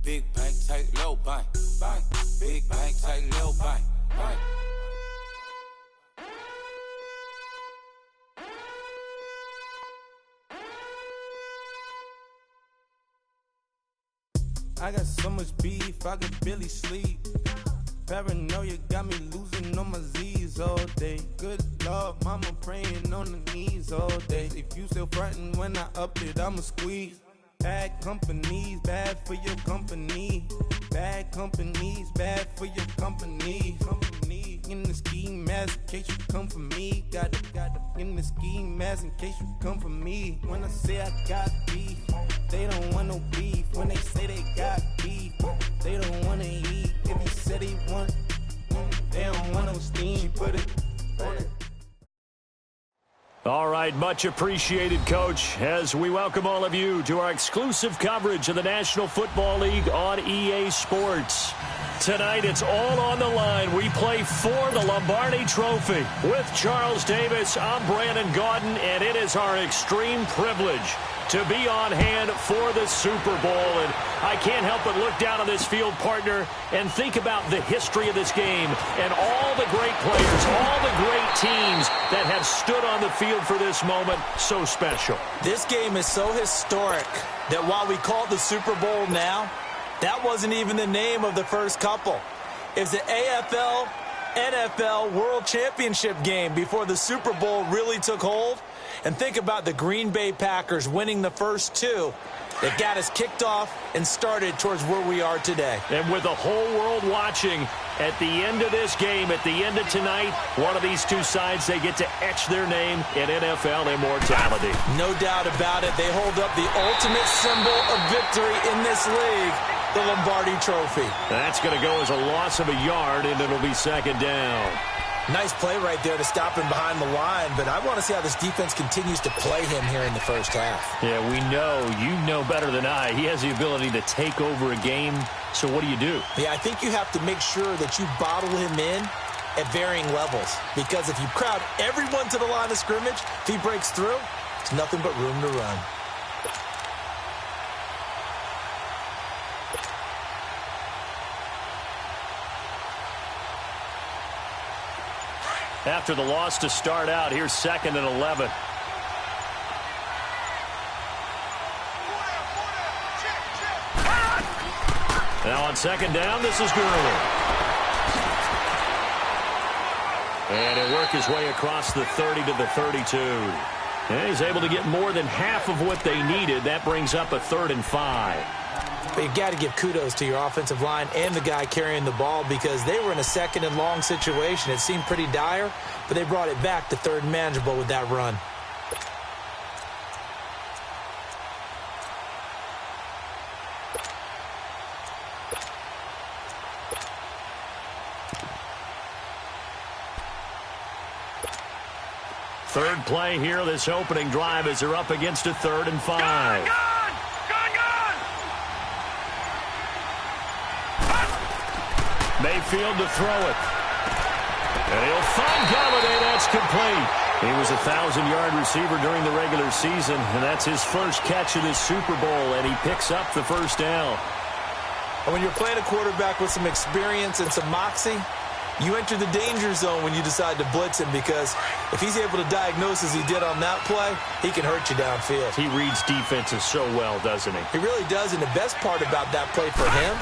Big bank, tight, little bank. Bank. Big bank, tight, little bank. Bank. I got so much beef, I could barely sleep. Paranoia got me losing on my Z's all day. Good Lord, mama praying on the knees all day. If you still frontin' when I up it, I'ma squeeze. Bad companies, bad for your company. Bad companies, bad for your company. Company in the ski mask in case you come for me. Got it in the ski mask in case you come for me. When I say I got beef, they don't want no beef. When they say they got beef, they don't wanna eat. If you said they want, they don't want no steam. She put it on it. All right, much appreciated, Coach, as we welcome all of you to our exclusive coverage of the National Football League on EA Sports. Tonight, it's all on the line. We play for the Lombardi Trophy. With Charles Davis, I'm Brandon Gaudin, and it is our extreme privilege to be on hand for the Super Bowl. And I can't help but look down on this field, partner, and think about the history of this game and all the great players, all the great teams that have stood on the field for this moment. So special. This game is so historic that while we call it the Super Bowl now, that wasn't even the name of the first couple. It's the AFL, NFL World Championship game before the Super Bowl really took hold. And think about the Green Bay Packers winning the first two that got us kicked off and started towards where we are today. And with the whole world watching, at the end of this game, at the end of tonight, one of these two sides, they get to etch their name in NFL immortality. No doubt about it. They hold up the ultimate symbol of victory in this league, the Lombardi Trophy. That's going to go as a loss of a yard, and it'll be second down. Nice play right there to stop him behind the line, but I want to see how this defense continues to play him here in the first half. Yeah, we know. You know better than I. He has the ability to take over a game, so what do you do? Yeah, I think you have to make sure that you bottle him in at varying levels, because if you crowd everyone to the line of scrimmage, if he breaks through, it's nothing but room to run. After the loss to start out, here's 2nd and 11. Now on 2nd down, this is Gurley. And he'll work his way across the 30 to the 32. And he's able to get more than half of what they needed. That brings up a 3rd and 5. But you've got to give kudos to your offensive line and the guy carrying the ball, because they were in a 2nd and long situation. It seemed pretty dire, but they brought it back to 3rd and manageable with that run. Third play here, this opening drive, as they're up against a 3rd and 5. Mayfield to throw it. And he'll find Galladay. That's complete. He was a 1,000-yard receiver during the regular season, and that's his first catch of this Super Bowl, and he picks up the first down. And when you're playing a quarterback with some experience and some moxie, you enter the danger zone when you decide to blitz him, because if he's able to diagnose as he did on that play, he can hurt you downfield. He reads defenses so well, doesn't he? He really does, and the best part about that play for him,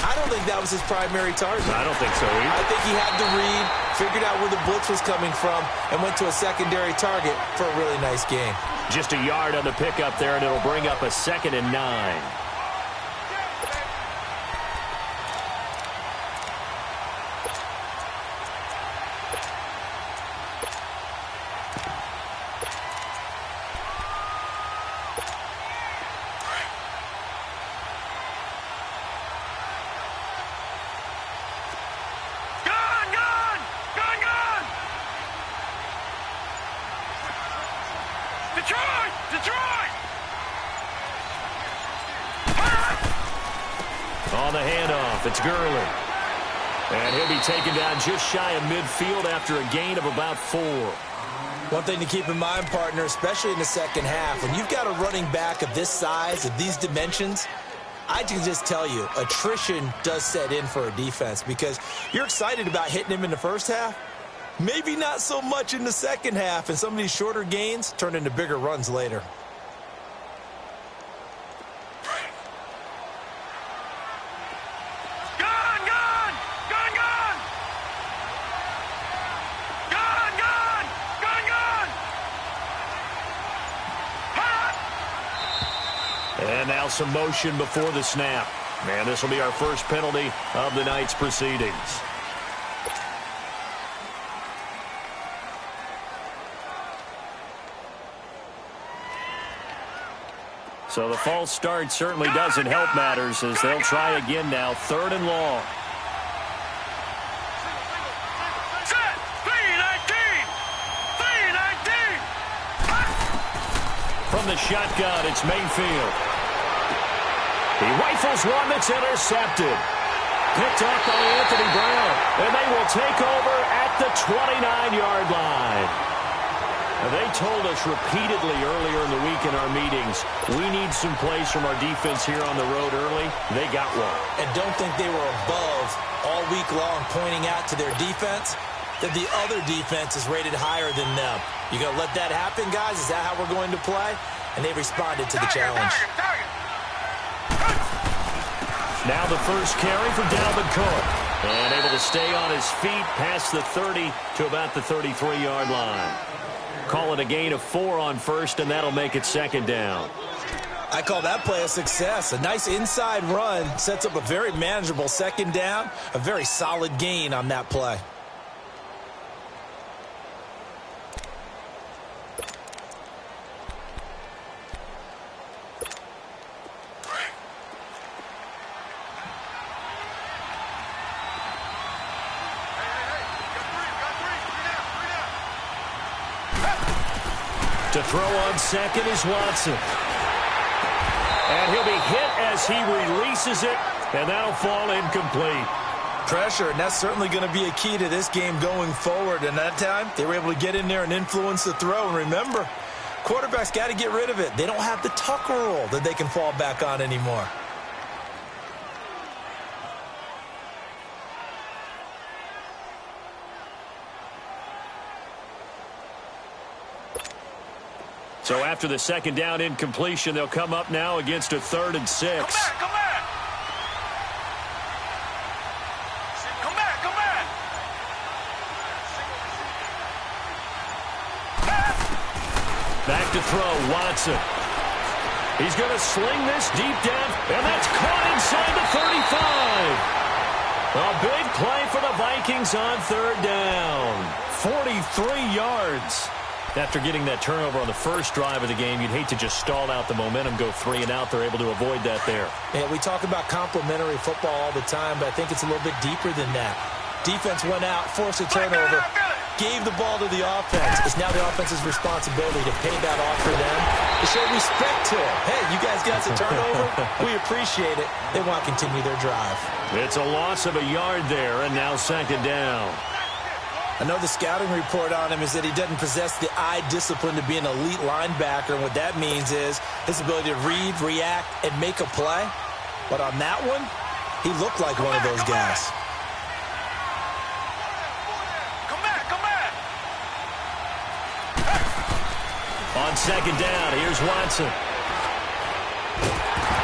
I don't think that was his primary target. I don't think so either. I think he had to read, figured out where the blitz was coming from, and went to a secondary target for a really nice game. Just a yard on the pickup there, and it'll bring up a 2nd and 9. On the handoff, it's Gurley. And he'll be taken down just shy of midfield after a gain of about 4. One thing to keep in mind, partner, especially in the second half, when you've got a running back of this size, of these dimensions, I can just tell you, attrition does set in for a defense because you're excited about hitting him in the first half. Maybe not so much in the second half, and some of these shorter gains turn into bigger runs later. And now some motion before the snap. And this will be our first penalty of the night's proceedings. So the false start certainly doesn't help matters as they'll try again now. 3rd and long. Set! 3-19! From the shotgun, it's Mayfield. He rifles one that's intercepted. Picked up by Anthony Brown. And they will take over at the 29-yard line. They told us repeatedly earlier in the week in our meetings, we need some plays from our defense here on the road early. They got one. And don't think they were above all week long pointing out to their defense that the other defense is rated higher than them. You going to let that happen, guys? Is that how we're going to play? And they responded to the challenge. Now the first carry for Dalvin Cook. And able to stay on his feet past the 30 to about the 33-yard line. Call it a gain of 4 on first, and that'll make it 2nd down. I call that play a success. A nice inside run sets up a very manageable 2nd down. A very solid gain on that play. To throw on second is Watson. And he'll be hit as he releases it, and that'll fall incomplete. Pressure, and that's certainly going to be a key to this game going forward. And that time, they were able to get in there and influence the throw. And remember, quarterbacks got to get rid of it. They don't have the Tucker rule that they can fall back on anymore. So after the 2nd down incompletion, they'll come up now against a 3rd and 6. Come back! Back to throw, Watson. He's going to sling this deep down, and that's caught inside the 35. A big play for the Vikings on 3rd down. 43 yards. After getting that turnover on the first drive of the game, you'd hate to just stall out the momentum, go 3 and out. They're able to avoid that there. Yeah, we talk about complementary football all the time, but I think it's a little bit deeper than that. Defense went out, forced a turnover, gave the ball to the offense. It's now the offense's responsibility to pay that off for them, to show respect to them. Hey, you guys got a turnover? We appreciate it. They want to continue their drive. It's a loss of a yard there, and now 2nd down. I know the scouting report on him is that he doesn't possess the eye discipline to be an elite linebacker. And what that means is his ability to read, react, and make a play. But on that one, he looked like one of those guys. Come back! On 2nd down, here's Watson.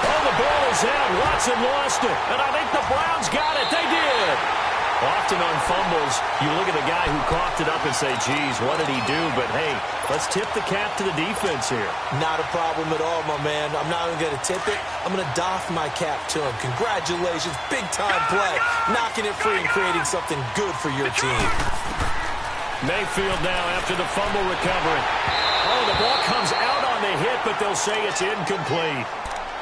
Oh, the ball is out. Watson lost it. And I think the Browns got it. They did. Often on fumbles, you look at the guy who coughed it up and say, geez, what did he do? But, hey, let's tip the cap to the defense here. Not a problem at all, my man. I'm not even going to tip it. I'm going to doff my cap to him. Congratulations. Big-time play. Knocking it free and creating something good for your team. Mayfield now after the fumble recovery. Oh, the ball comes out on the hit, but they'll say it's incomplete.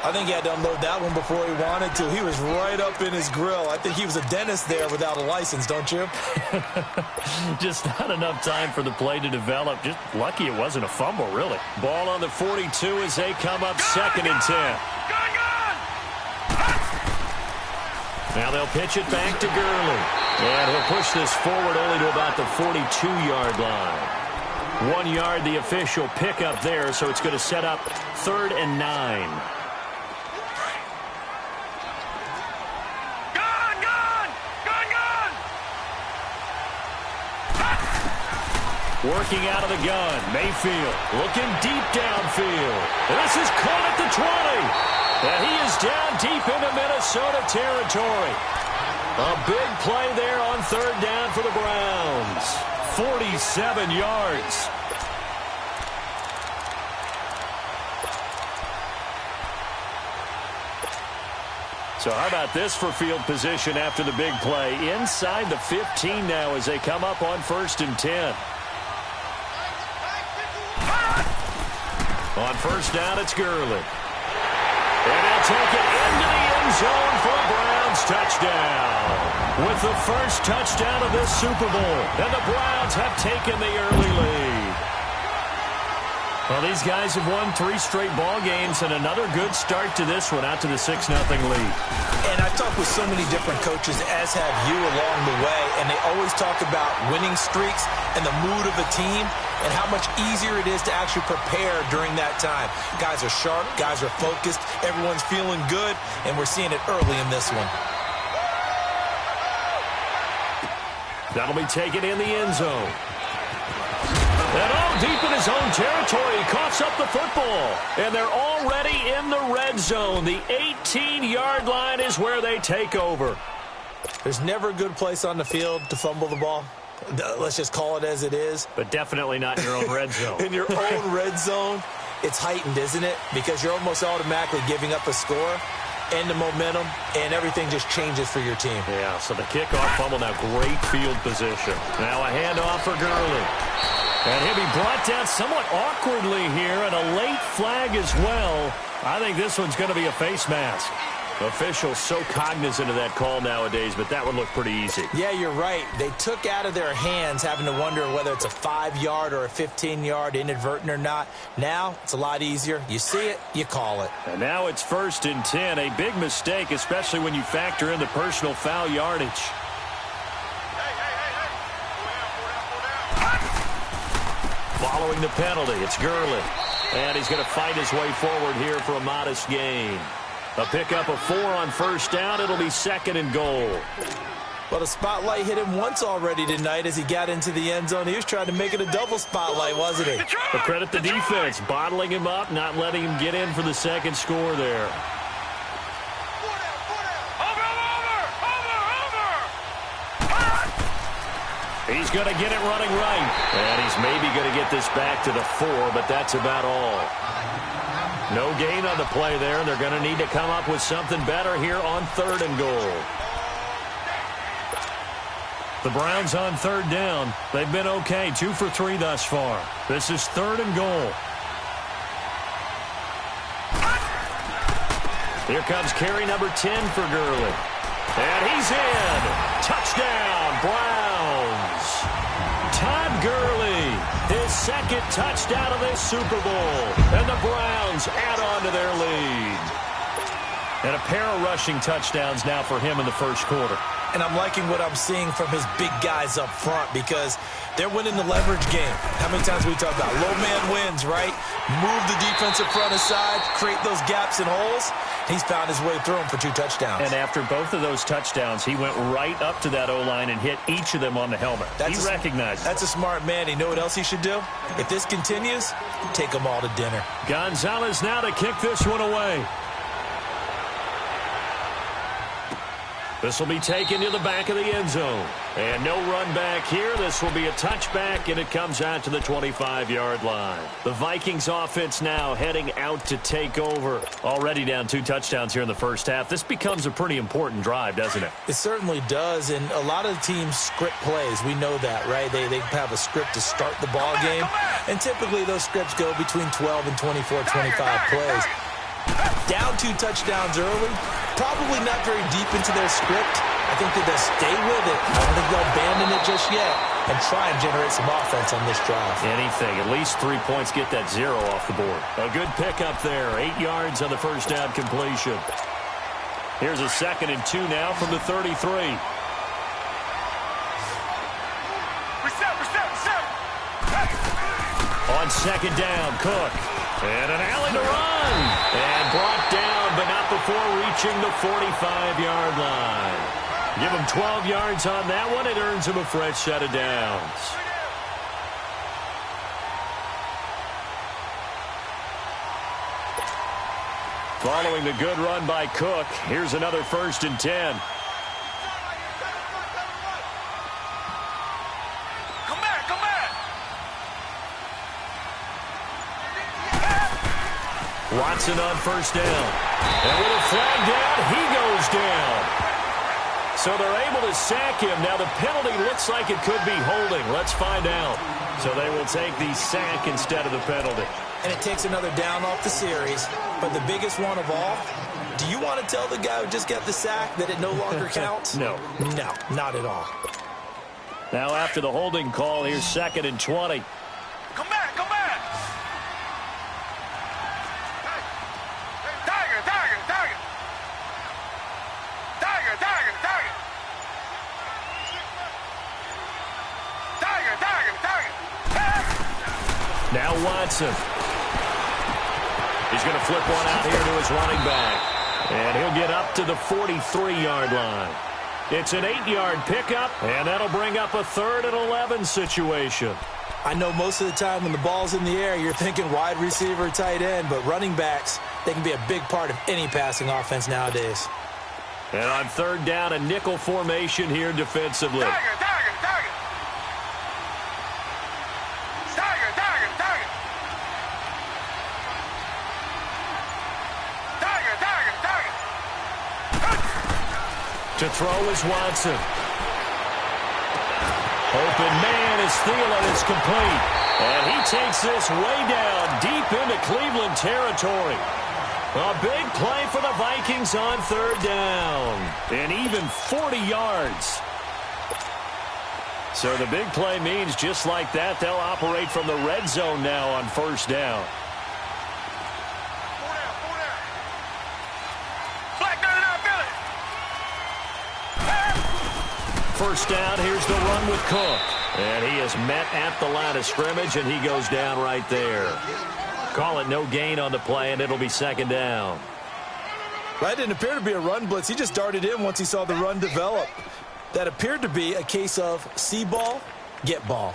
I think he had to unload that one before he wanted to. He was right up in his grill. I think he was a dentist there without a license, don't you? Just not enough time for the play to develop. Just lucky it wasn't a fumble, really. Ball on the 42 as they come up 2nd and 10. Now they'll pitch it back to Gurley. And he'll push this forward only to about the 42-yard line. 1 yard, the official pickup there, so it's going to set up 3rd and 9. Working out of the gun. Mayfield looking deep downfield. And this is caught at the 20. And he is down deep into Minnesota territory. A big play there on third down for the Browns. 47 yards. So how about this for field position after the big play? Inside the 15 now as they come up on 1st and 10. On first down, it's Gurley. And they'll take it into the end zone for a Browns touchdown. With the first touchdown of this Super Bowl. And the Browns have taken the early lead. Well, these guys have won 3 straight ball games and another good start to this one out to the 6-0 lead. And I've talked with so many different coaches, as have you along the way, and they always talk about winning streaks and the mood of the team and how much easier it is to actually prepare during that time. Guys are sharp, guys are focused, everyone's feeling good, and we're seeing it early in this one. That'll be taken in the end zone. And all deep in his own territory, he coughs up the football. And they're already in the red zone. The 18-yard line is where they take over. There's never a good place on the field to fumble the ball. Let's just call it as it is. But definitely not in your own red zone. In your own red zone, it's heightened, isn't it? Because you're almost automatically giving up a score and the momentum, and everything just changes for your team. Yeah, so the kickoff fumble now, great field position. Now a handoff for Gurley. And he'll be brought down somewhat awkwardly here, and a late flag as well. I think this one's going to be a face mask. Officials so cognizant of that call nowadays, but that would look pretty easy. Yeah, you're right. They took out of their hands having to wonder whether it's a 5-yard or a 15-yard, inadvertent or not. Now, it's a lot easier. You see it, you call it. And now it's 1st and 10. A big mistake, especially when you factor in the personal foul yardage. Following the penalty, it's Gurley. And he's going to fight his way forward here for a modest gain. A pickup of 4 on first down. It'll be 2nd and goal. Well, the spotlight hit him once already tonight as he got into the end zone. He was trying to make it a double spotlight, wasn't he? But credit the defense, bottling him up, not letting him get in for the second score there. He's going to get it running right. And he's maybe going to get this back to the 4, but that's about all. No gain on the play there. They're going to need to come up with something better here on 3rd and goal. The Browns on 3rd down. They've been okay, 2 for 3 thus far. This is 3rd and goal. Here comes carry number 10 for Gurley. And he's in. Touchdown, Browns. Todd Gurley, his 2nd touchdown of this Super Bowl. And the Browns add on to their lead. And a pair of rushing touchdowns now for him in the first quarter. And I'm liking what I'm seeing from his big guys up front because they're winning the leverage game. How many times we talk about low man wins, right? Move the defensive front aside, create those gaps and holes. He's found his way through them for 2 touchdowns. And after both of those touchdowns, he went right up to that O-line and hit each of them on the helmet. He recognized it. That's a smart man. You know what else he should do? If this continues, take them all to dinner. Gonzalez now to kick this one away. This will be taken to the back of the end zone. And no run back here. This will be a touchback, and it comes out to the 25-yard line. The Vikings offense now heading out to take over. Already down 2 touchdowns here in the first half. This becomes a pretty important drive, doesn't it? It certainly does, and a lot of teams script plays. We know that, right? They have a script to start the ball game, and typically those scripts go between 12 and 24, 25 plays. Down 2 touchdowns early, probably not very deep into their script. I think that they'll stay with it. I don't think they'll abandon it just yet and try and generate some offense on this drive. Anything. At least 3 points, get that 0 off the board. A good pickup there. 8 yards on the first down completion. Here's a 2nd and 2 now from the 33. On 2nd down, Cook. And an alley to run. And brought down, but not before reaching the 45-yard line. Give him 12 yards on that one. It earns him a fresh set of downs. Following the good run by Cook, here's another 1st and 10. Come back, come back. Watson on 1st down. And with a flag down, he goes down. So they're able to sack him. Now the penalty looks like it could be holding. Let's find out. So they will take the sack instead of the penalty. And it takes another down off the series. But the biggest one of all, do you want to tell the guy who just got the sack that it no longer counts? No. No, not at all. Now after the holding call, here's 2nd and 20. Come back, come back. Tiger, tiger, tiger. Tiger, tiger, tiger. Tiger, tiger, tiger. Now Watson. He's going to flip one out here to his running back. And he'll get up to the 43-yard line. It's an 8-yard pickup, and that'll bring up a 3rd and 11 situation. I know most of the time when the ball's in the air, you're thinking wide receiver, tight end, but running backs, they can be a big part of any passing offense nowadays. And on 3rd down, a nickel formation here defensively. Tiger, tiger, tiger. Tiger, tiger, tiger. Tiger, tiger, tiger. To throw is Watson. Open man is Thielen. It's complete. And he takes this way down deep into Cleveland territory. A big play for the Vikings on 3rd down. And even 40 yards. So the big play means just like that, they'll operate from the red zone now on 1st down. Black 99 Billy. 1st down, here's the run with Cook. And he is met at the line of scrimmage, and he goes down right there. Call it no gain on the play, and it'll be 2nd down. That didn't appear to be a run blitz. He just darted in once he saw the run develop. That appeared to be a case of see ball, get ball.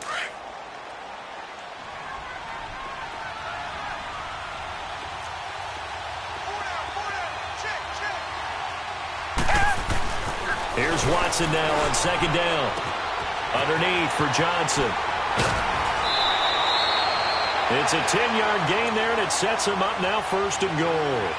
Here's Watson now on 2nd down. Underneath for Johnson. It's a 10-yard gain there, and it sets him up now 1st and goal.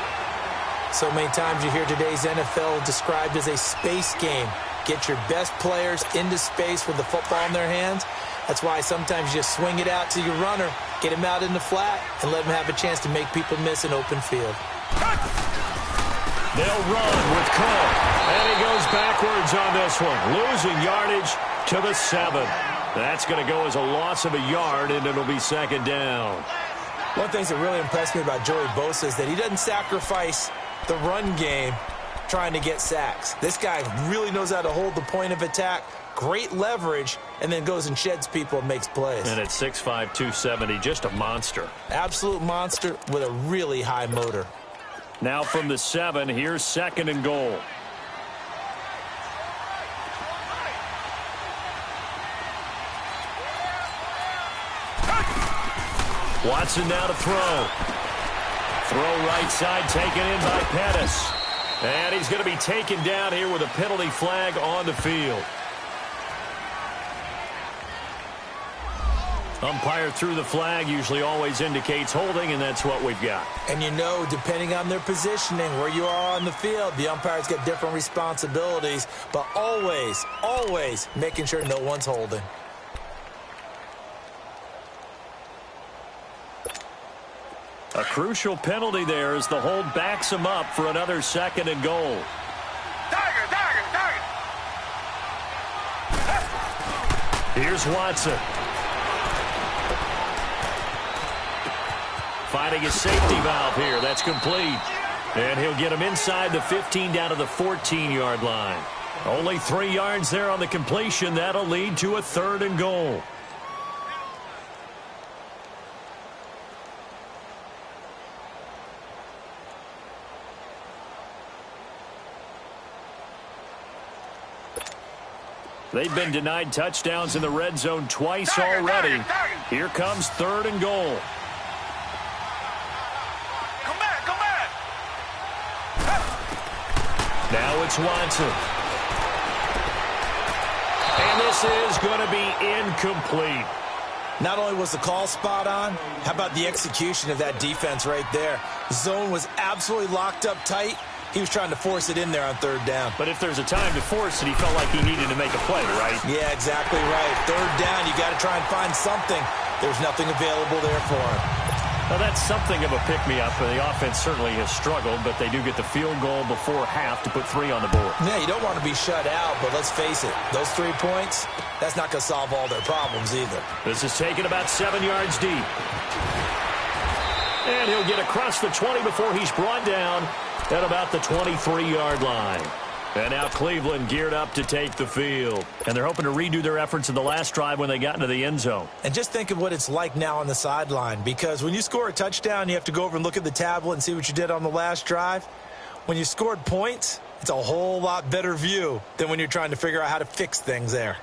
So many times you hear today's NFL described as a space game. Get your best players into space with the football in their hands. That's why sometimes you just swing it out to your runner, get him out in the flat, and let him have a chance to make people miss an open field. They'll run with Cook. And he goes backwards on this one. Losing yardage to the 7. That's going to go as a loss of a yard, and it'll be 2nd down. One thing that really impressed me about Joey Bosa is that he doesn't sacrifice the run game trying to get sacks. This guy really knows how to hold the point of attack, great leverage, and then goes and sheds people and makes plays. And at 6'5", 270, just a monster. Absolute monster with a really high motor. Now from the 7, here's 2nd and goal. Watson now to throw. Throw right side taken in by Pettis. And he's going to be taken down here with a penalty flag on the field. Umpire threw the flag, usually always indicates holding, and that's what we've got. And you know, depending on their positioning, where you are on the field, the umpire's got different responsibilities, but always, always making sure no one's holding. A crucial penalty there as the hold backs him up for another 2nd and goal. Tiger, tiger, tiger. Here's Watson. Finding a safety valve here. That's complete. And he'll get him inside the 15 down to the 14-yard line. Only 3 yards there on the completion. That'll lead to a 3rd and goal. They've been denied touchdowns in the red zone twice already. Here comes 3rd and goal. Come back, come back. Now it's Watson. And this is going to be incomplete. Not only was the call spot on, how about the execution of that defense right there? The zone was absolutely locked up tight. He was trying to force it in there on third down. But if there's a time to force it, he felt like he needed to make a play, right? Yeah, exactly right. Third down, you got to try and find something. There's nothing available there for him. Well, that's something of a pick-me-up. The offense certainly has struggled, but they do get the field goal before half to put 3 on the board. Yeah, you don't want to be shut out, but let's face it, those 3 points, that's not going to solve all their problems either. This is taken about 7 yards deep. And he'll get across the 20 before he's brought down at about the 23-yard line. And now Cleveland geared up to take the field. And they're hoping to redo their efforts in the last drive when they got into the end zone. And just think of what it's like now on the sideline, because when you score a touchdown, you have to go over and look at the tablet and see what you did on the last drive. When you scored points, it's a whole lot better view than when you're trying to figure out how to fix things there.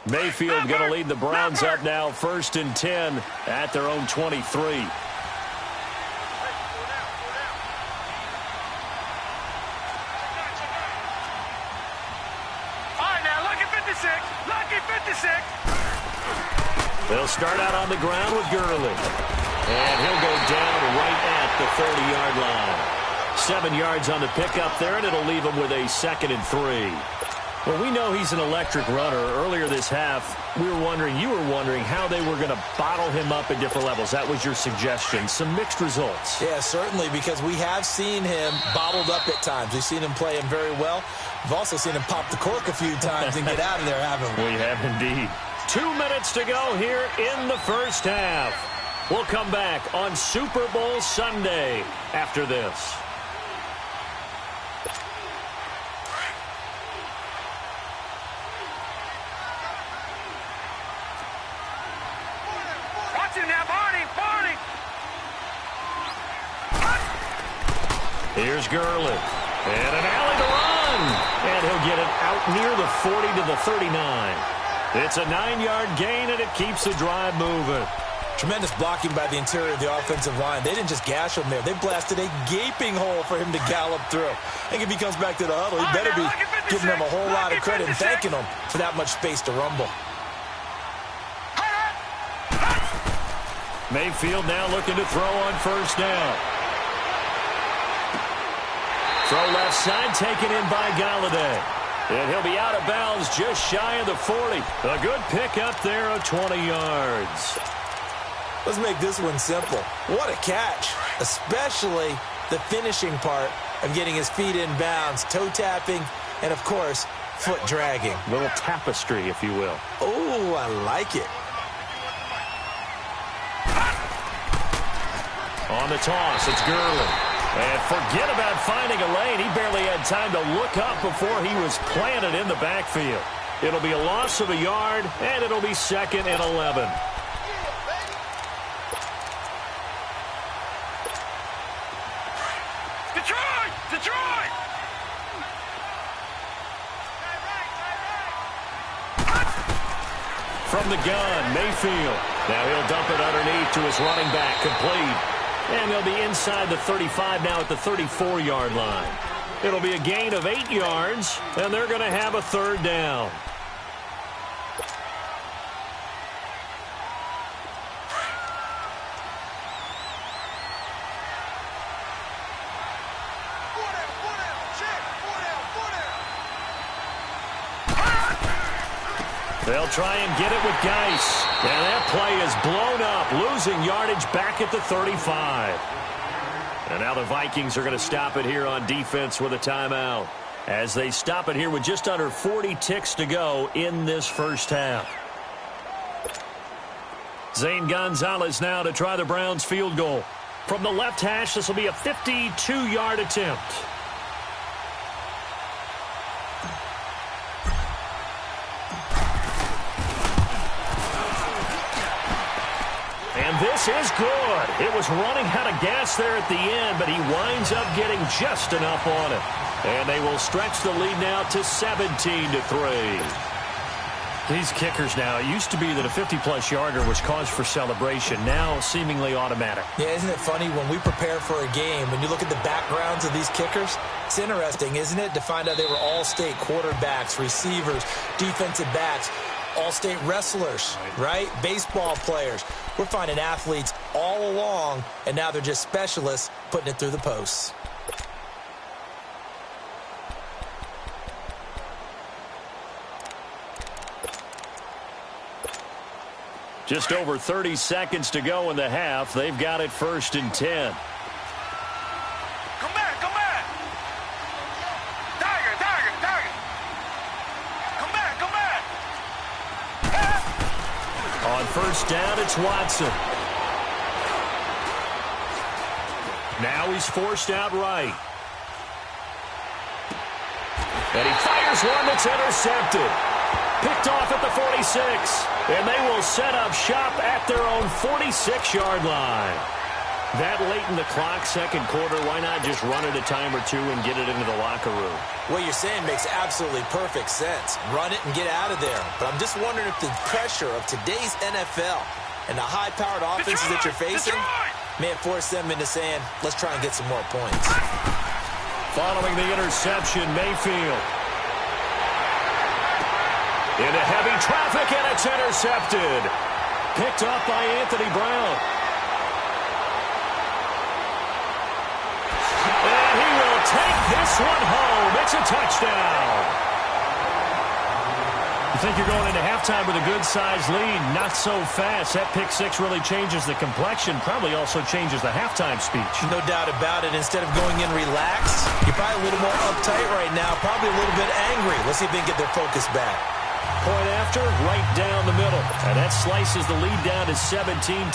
Mayfield going to lead the Browns up now, 1st and 10 at their own 23. They'll start out on the ground with Gurley. And he'll go down right at the 30-yard line. 7 yards on the pickup there, and it'll leave him with a 2nd and 3. Well, we know he's an electric runner. Earlier this half, you were wondering how they were going to bottle him up at different levels. That was your suggestion. Some mixed results. Yeah, certainly, because we have seen him bottled up at times. We've seen him play him very well. We've also seen him pop the cork a few times and get out of there, haven't we? We have indeed. 2 minutes to go here in the first half. We'll come back on Super Bowl Sunday after this. Watch him now, Barney! Here's Gurley. And an alley to run. And he'll get it out near the 40 to the 39. It's a 9-yard gain, and it keeps the drive moving. Tremendous blocking by the interior of the offensive line. They didn't just gash him there. They blasted a gaping hole for him to gallop through. I think if he comes back to the huddle, he better be giving them a whole lot of credit and thanking them for that much space to rumble. Mayfield now looking to throw on 1st down. Throw left side, taken in by Galladay. And he'll be out of bounds just shy of the 40. A good pickup there of 20 yards. Let's make this one simple. What a catch, especially the finishing part of getting his feet in bounds, toe tapping, and, of course, foot dragging. A little tapestry, if you will. Oh, I like it. On the toss, it's Gurley. And forget about finding a lane. He barely had time to look up before he was planted in the backfield. It'll be a loss of a yard, and it'll be 2nd and 11. Detroit! From the gun, Mayfield. Now he'll dump it underneath to his running back, complete. And they'll be inside the 35 now at the 34-yard line. It'll be a gain of 8 yards, and they're going to have a 3rd down. They'll try and get it with Geis. And that play is blown up, losing yardage back at the 35. And now the Vikings are going to stop it here on defense with a timeout, as they stop it here with just under 40 ticks to go in this first half. Zane Gonzalez now to try the Browns field goal. From the left hash, this will be a 52-yard attempt. This is good. It was running out of gas there at the end, but he winds up getting just enough on it. And they will stretch the lead now to 17-3. These kickers now, it used to be that a 50-plus yarder was cause for celebration. Now, seemingly automatic. Yeah, isn't it funny when we prepare for a game, when you look at the backgrounds of these kickers, it's interesting, isn't it, to find out they were all-state quarterbacks, receivers, defensive backs, all-state wrestlers, right? Baseball players. We're finding athletes all along, and now they're just specialists putting it through the posts. Just over 30 seconds to go in the half. They've got it 1st and 10. Come back, come back. Tiger, tiger, tiger. Come back, come back. On 1st down, it's Watson. Now he's forced out right. And he fires one that's intercepted. Picked off at the 46. And they will set up shop at their own 46-yard line. That late in the clock, second quarter, why not just run it a time or two and get it into the locker room? What you're saying makes absolutely perfect sense. Run it and get out of there. But I'm just wondering if the pressure of today's NFL and the high-powered offenses that you're facing may have forced them into saying, let's try and get some more points. Following the interception, Mayfield. Into heavy traffic, and it's intercepted. Picked up by Anthony Brown. And he will take this one home. It's a touchdown. You think you're going into halftime with a good-sized lead. Not so fast. That pick six really changes the complexion. Probably also changes the halftime speech. No doubt about it. Instead of going in relaxed, you're probably a little more uptight right now. Probably a little bit angry. Let's see if they can get their focus back. Point after, right down the middle. And that slices the lead down to 17-10.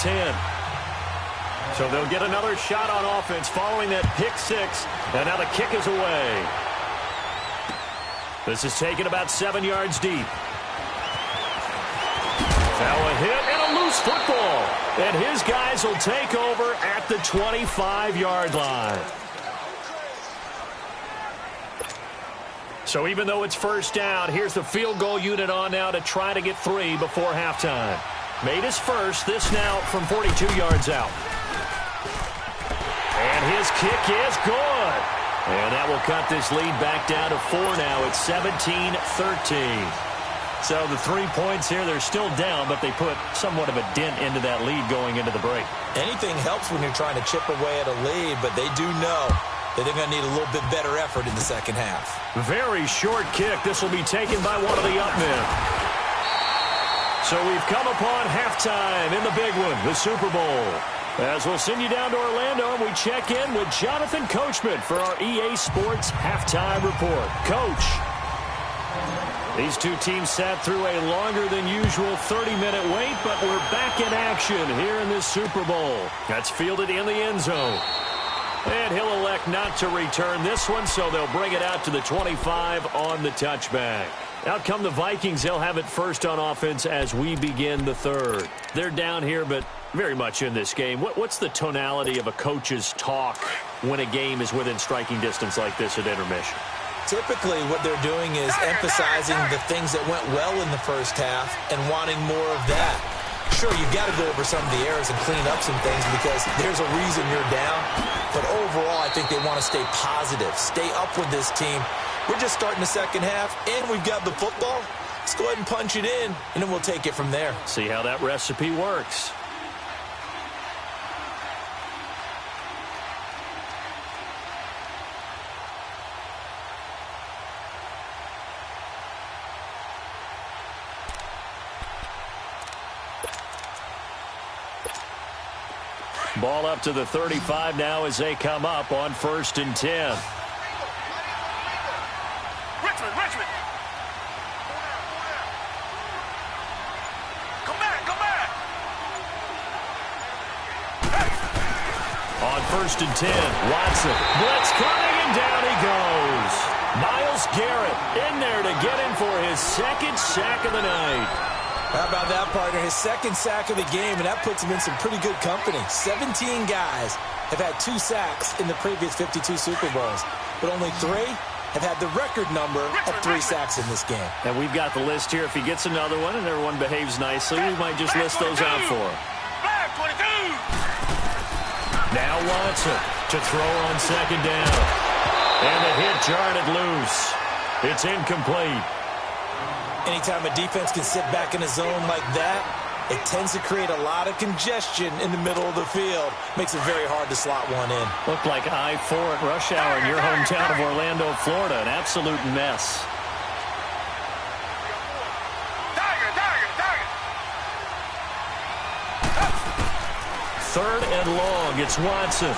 So they'll get another shot on offense following that pick six. And now the kick is away. This is taken about 7 yards deep. Now a hit and a loose football. And his guys will take over at the 25-yard line. So even though it's 1st down, here's the field goal unit on now to try to get 3 before halftime. Made his first, this now from 42 yards out. And his kick is good. And that will cut this lead back down to 4 now. It's 17-13. So the 3 points here, they're still down, but they put somewhat of a dent into that lead going into the break. Anything helps when you're trying to chip away at a lead, but they do know that they're going to need a little bit better effort in the second half. Very short kick. This will be taken by one of the up men. So we've come upon halftime in the big one, the Super Bowl. As we'll send you down to Orlando, and we check in with Jonathan Coachman for our EA Sports Halftime Report. Coach, these two teams sat through a longer than usual 30-minute wait, but we're back in action here in this Super Bowl. That's fielded in the end zone. And he'll elect not to return this one, so they'll bring it out to the 25 on the touchback. Out come the Vikings. They'll have it first on offense as we begin the third. They're down here, but very much in this game. What's the tonality of a coach's talk when a game is within striking distance like this at intermission? Typically, what they're doing is emphasizing the things that went well in the first half and wanting more of that. Sure, you've got to go over some of the errors and clean up some things because there's a reason you're down. But overall, I think they want to stay positive, stay up with this team. We're just starting the second half, and we've got the football. Let's go ahead and punch it in, and then we'll take it from there. See how that recipe works. Ball up to the 35 now as they come up on 1st and 10. Richmond. Come back. On 1st and 10, Watson. Blitz coming, and down he goes. Myles Garrett in there to get him for his second sack of the night. How about that, partner? His second sack of the game, and that puts him in some pretty good company. 17 guys have had 2 sacks in the previous 52 Super Bowls, but only 3 have had the record number of 3 sacks in this game. And we've got the list here. If he gets another one and everyone behaves nicely, we might just list those out for him. Now Watson to throw on second down. And the hit jarred it loose. It's incomplete. Anytime a defense can sit back in a zone like that, it tends to create a lot of congestion in the middle of the field. Makes it very hard to slot one in. Looked like I-4 at rush hour in your hometown of Orlando, Florida. An absolute mess. Third and long. It's Watson.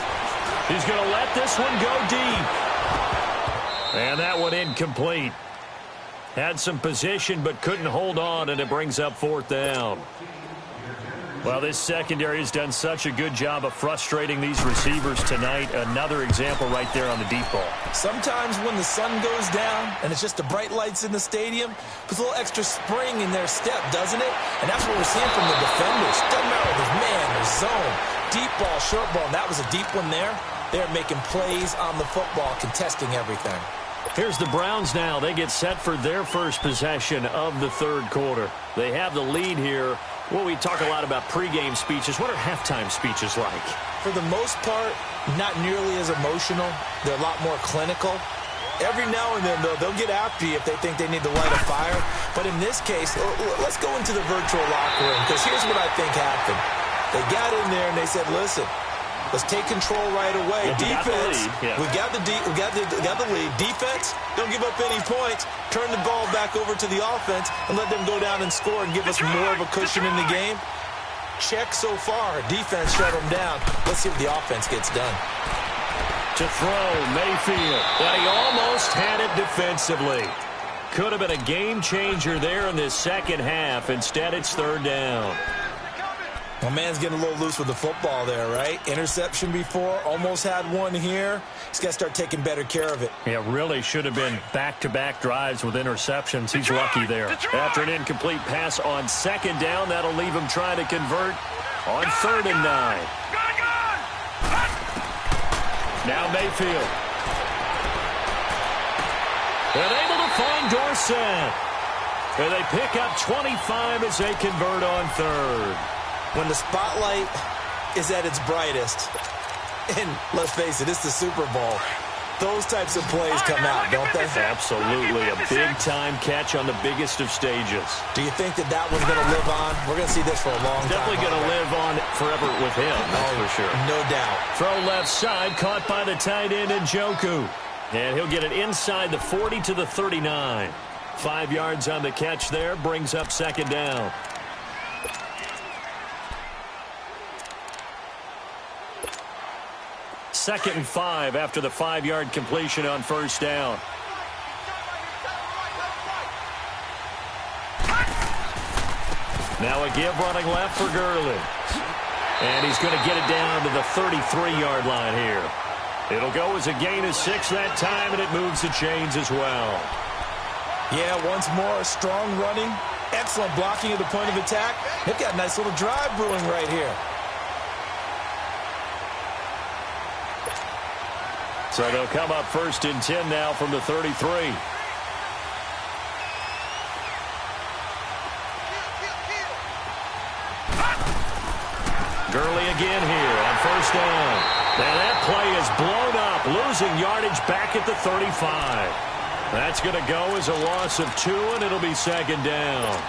He's going to let this one go deep. And that one incomplete. Had some position but couldn't hold on, and it brings up 4th down. Well, this secondary has done such a good job of frustrating these receivers tonight. Another example right there on the deep ball. Sometimes when the sun goes down and it's just the bright lights in the stadium, puts a little extra spring in their step, doesn't it? And that's what we're seeing from the defenders. Doesn't matter if it's man or zone, deep ball, short ball, and that was a deep one there. They're making plays on the football, contesting everything. Here's the Browns now. They get set for their first possession of the third quarter. They have the lead here. Well, we talk a lot about pregame speeches. What are halftime speeches like? For the most part, not nearly as emotional. They're a lot more clinical. Every now and then, though, they'll get after you if they think they need to light a fire. But in this case, let's go into the virtual locker room, because here's what I think happened. They got in there and they said, listen, let's take control right away. Defense, we got the lead. Defense, don't give up any points. Turn the ball back over to the offense and let them go down and score and give us more of a cushion in the game. Check so far. Defense shut them down. Let's see what the offense gets done. To throw, Mayfield. But he almost had it defensively. Could have been a game changer there in this second half. Instead, it's 3rd down. My man's getting a little loose with the football there, right? Interception before, almost had one here. He's got to start taking better care of it. Yeah, really should have been back-to-back drives with interceptions. He's lucky there. After an incomplete pass on second down, that'll leave him trying to convert on 3rd and 9. Now Mayfield. And able to find Dorsett. And they pick up 25 as they convert on 3rd. When the spotlight is at its brightest, and let's face it, it's the Super Bowl, those types of plays come out, don't they? Absolutely. A big-time catch on the biggest of stages. Do you think that one's going to live on? We're going to see this for a long time. Definitely going to live on forever with him, that's for sure. No doubt. Throw left side, caught by the tight end, Njoku. And he'll get it inside the 40 to the 39. 5 yards on the catch there, brings up 2nd down. 2nd and 5 after the 5-yard completion on 1st down. Now a give running left for Gurley. And he's going to get it down to the 33-yard line here. It'll go as a gain of 6 that time, and it moves the chains as well. Yeah, once more, strong running, excellent blocking at the point of attack. They've got a nice little drive brewing right here. So they'll come up 1st and 10 now from the 33. Gurley again here on 1st down. Now that play is blown up, losing yardage back at the 35. That's going to go as a loss of 2, and it'll be 2nd down.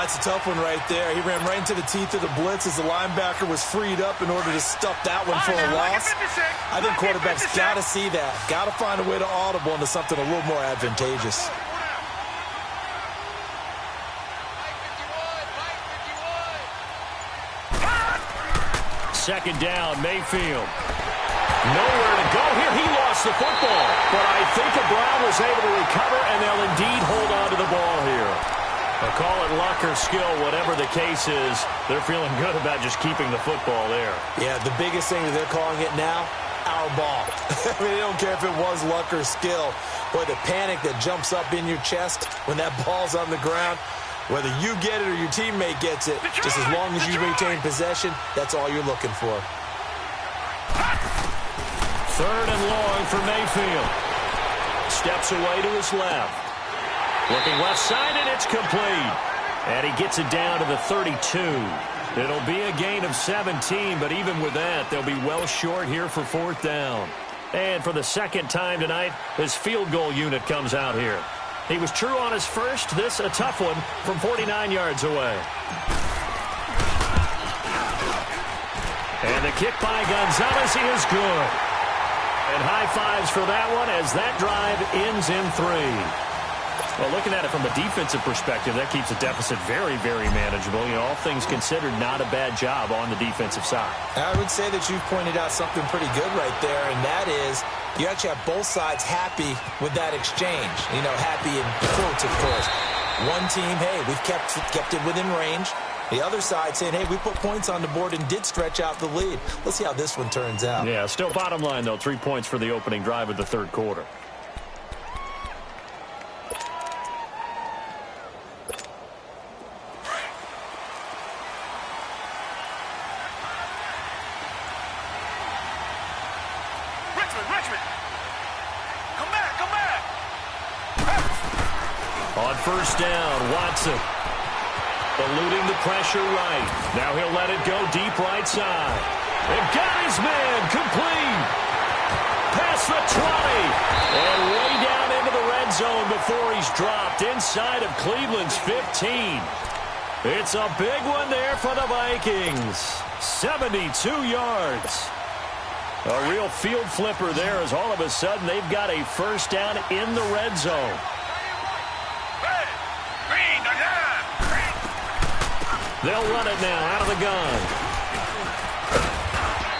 It's a tough one right there. He ran right into the teeth of the blitz as the linebacker was freed up in order to stuff that one for a loss. I think quarterbacks got to see that. Got to find a way to audible into something a little more advantageous. Second down, Mayfield. Nowhere to go here. He lost the football. But I think the Brown was able to recover, and they'll indeed hold on to the ball here. They'll call it luck or skill, whatever the case is. They're feeling good about just keeping the football there. Yeah, the biggest thing that they're calling it now, our ball. I mean, they don't care if it was luck or skill. Boy, the panic that jumps up in your chest when that ball's on the ground, whether you get it or your teammate gets it, just as long as you retain possession, that's all you're looking for. 3rd and long for Mayfield. steps away to his left. Looking left side, and it's complete. And he gets it down to the 32. It'll be a gain of 17, but even with that, they'll be well short here for fourth down. And for the second time tonight, his field goal unit comes out here. He was true on his first. This a tough one from 49 yards away. And the kick by Gonzalez is good. And high fives for that one as that drive ends in 3. Well, looking at it from a defensive perspective, that keeps the deficit very, very manageable. You know, all things considered, not a bad job on the defensive side. I would say that you've pointed out something pretty good right there, and that is you actually have both sides happy with that exchange. You know, happy in quotes, of course. One team, hey, we've kept it within range. The other side saying, hey, we put points on the board and did stretch out the lead. Let's see how this one turns out. Yeah, still bottom line, though, 3 points for the opening drive of the third quarter. Richmond. Come back. On first down, Watson. Eluding the pressure right. Now he'll let it go deep right side. And got his man complete. Past the 20. And way down into the red zone before he's dropped inside of Cleveland's 15. It's a big one there for the Vikings. 72 yards. A real field flipper there as all of a sudden they've got a first down in the red zone. They'll run it now out of the gun.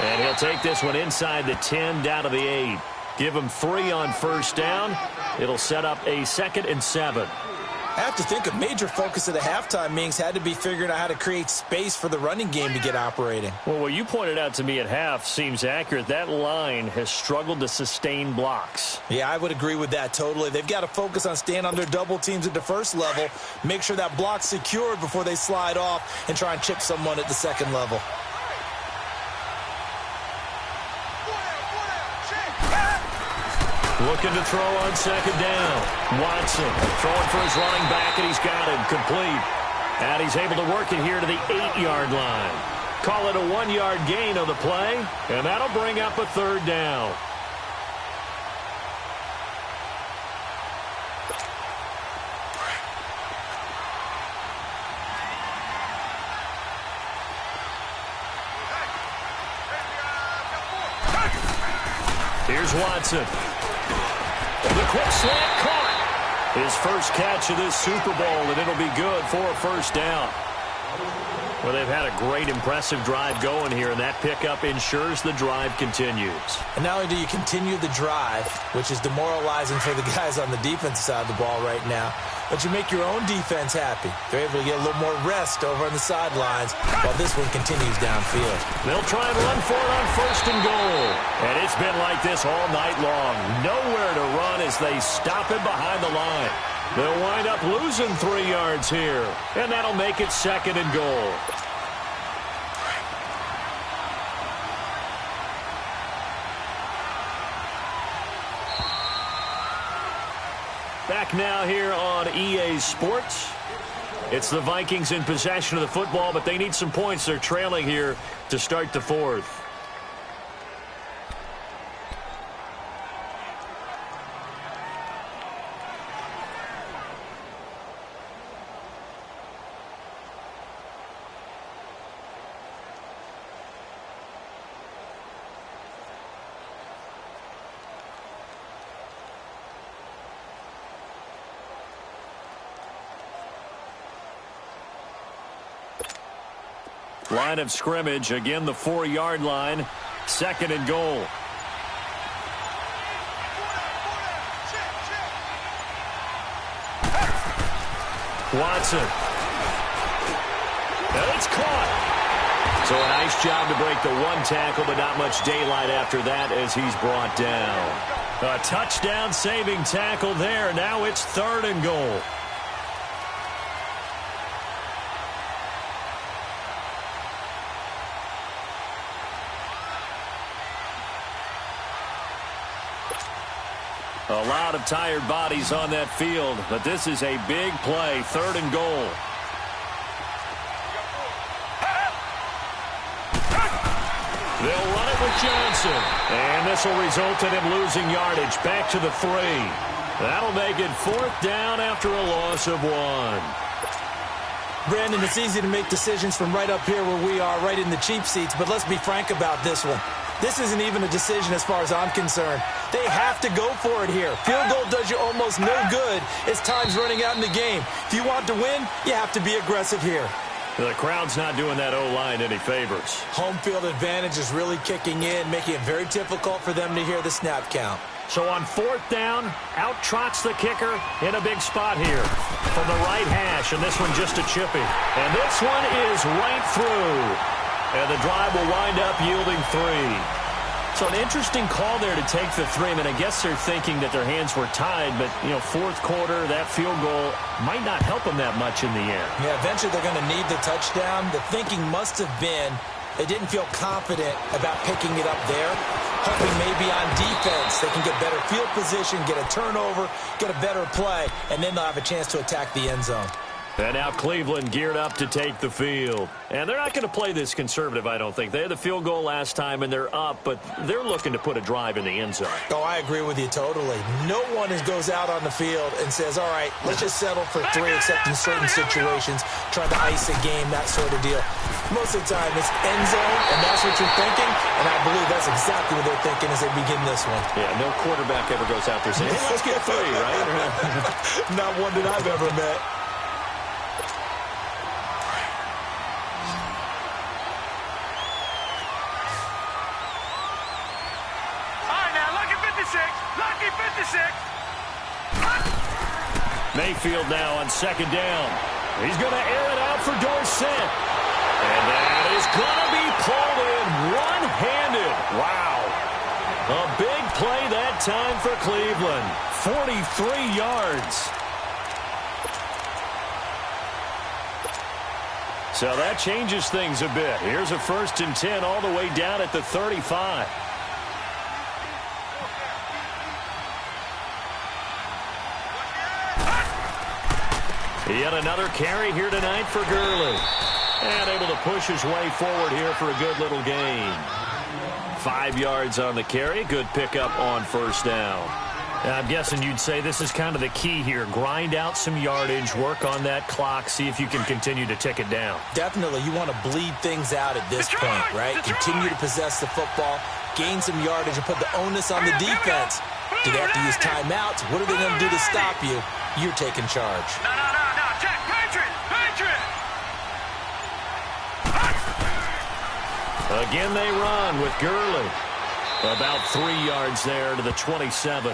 And he'll take this one inside the 10 down to the 8. Give him 3 on first down. It'll set up a 2nd and 7. I have to think a major focus of the halftime meetings had to be figuring out how to create space for the running game to get operating. Well, what you pointed out to me at half seems accurate. That line has struggled to sustain blocks. Yeah, I would agree with that totally. They've got to focus on staying on their double teams at the first level, make sure that block's secured before they slide off and try and chip someone at the second level. Looking to throw on second down. Watson throwing for his running back, and he's got him complete. And he's able to work it here to the 8-yard line. Call it a 1-yard gain on the play, and that'll bring up a third down. Here's Watson. The quick slant caught. His first catch of this Super Bowl, and it'll be good for a first down. Well, they've had a great, impressive drive going here, and that pickup ensures the drive continues. And not only do you continue the drive, which is demoralizing for the guys on the defensive side of the ball right now, but you make your own defense happy. They're able to get a little more rest over on the sidelines while this one continues downfield. They'll try and run for it on first and goal. And it's been like this all night long. Nowhere to run as they stop him behind the line. They'll wind up losing 3 yards here. And that'll make it 2nd and goal. Back now here on EA Sports. It's the Vikings in possession of the football, but they need some points. They're trailing here to start the fourth. Line of scrimmage, again the 4-yard line, 2nd and goal. Watson. And it's caught. So a nice job to break the 1 tackle, but not much daylight after that as he's brought down. A touchdown saving tackle there. Now it's 3rd and goal. A lot of tired bodies on that field, but this is a big play, 3rd and goal. They'll run it with Johnson, and this will result in him losing yardage back to the 3. That'll make it 4th down after a loss of 1. Brandon, it's easy to make decisions from right up here where we are, right in the cheap seats, but let's be frank about this one. This isn't even a decision as far as I'm concerned. They have to go for it here. Field goal does you almost no good as time's running out in the game. If you want to win, you have to be aggressive here. The crowd's not doing that O-line any favors. Home field advantage is really kicking in, making it very difficult for them to hear the snap count. So on 4th down, out trots the kicker in a big spot here from the right hash, and this one just a chippy. And this one is right through. And the drive will wind up yielding 3. So an interesting call there to take the 3. I mean, I guess they're thinking that their hands were tied, but, 4th quarter, that field goal might not help them that much in the end. Yeah, eventually they're going to need the touchdown. The thinking must have been they didn't feel confident about picking it up there, hoping maybe on defense they can get better field position, get a turnover, get a better play, and then they'll have a chance to attack the end zone. And now Cleveland geared up to take the field. And they're not going to play this conservative, I don't think. They had the field goal last time, and they're up, but they're looking to put a drive in the end zone. Oh, I agree with you totally. No one goes out on the field and says, all right, let's just settle for 3, except in certain situations, trying to ice a game, that sort of deal. Most of the time, it's end zone, and that's what you're thinking, and I believe that's exactly what they're thinking as they begin this one. Yeah, no quarterback ever goes out there saying, hey, let's get 3, right? Not one that I've ever met. Lucky 56. Mayfield now on 2nd down. He's going to air it out for Dorsett. And that is going to be pulled in one-handed. Wow. A big play that time for Cleveland. 43 yards. So that changes things a bit. Here's a 1st and 10 all the way down at the 35. Yet another carry here tonight for Gurley. And able to push his way forward here for a good little gain. 5 yards on the carry. Good pickup on 1st down. I'm guessing you'd say this is kind of the key here. Grind out some yardage, work on that clock, see if you can continue to tick it down. Definitely. You want to bleed things out at this point, right? Continue to possess the football, gain some yardage, and put the onus on the defense. Do they have to use timeouts? What are they going to do to stop you? You're taking charge. No. Check. Patriot. Again, they run with Gurley. About 3 yards there to the 27.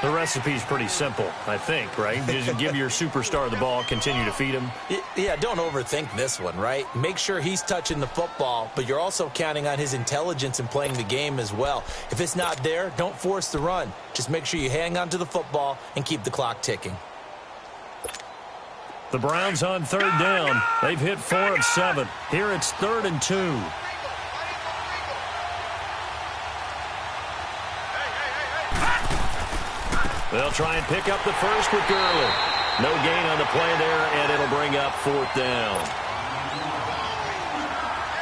The recipe's pretty simple, I think, right? Just give your superstar the ball, continue to feed him. Yeah, don't overthink this one, right? Make sure he's touching the football, but you're also counting on his intelligence in playing the game as well. If it's not there, don't force the run. Just make sure you hang on to the football and keep the clock ticking. The Browns on 3rd down. They've hit 4 of 7. Here it's 3rd and 2. They'll try and pick up the 1st with Gurley. No gain on the play there, and it'll bring up 4th down.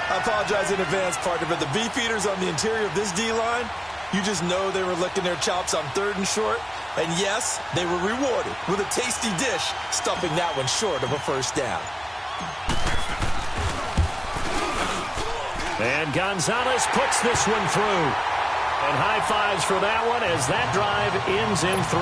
I apologize in advance, partner, but the beefeaters on the interior of this D-line, you just know they were licking their chops on 3rd and short. And yes, they were rewarded with a tasty dish, stuffing that one short of a 1st down. And Gonzalez puts this one through. And high fives for that one as that drive ends in 3.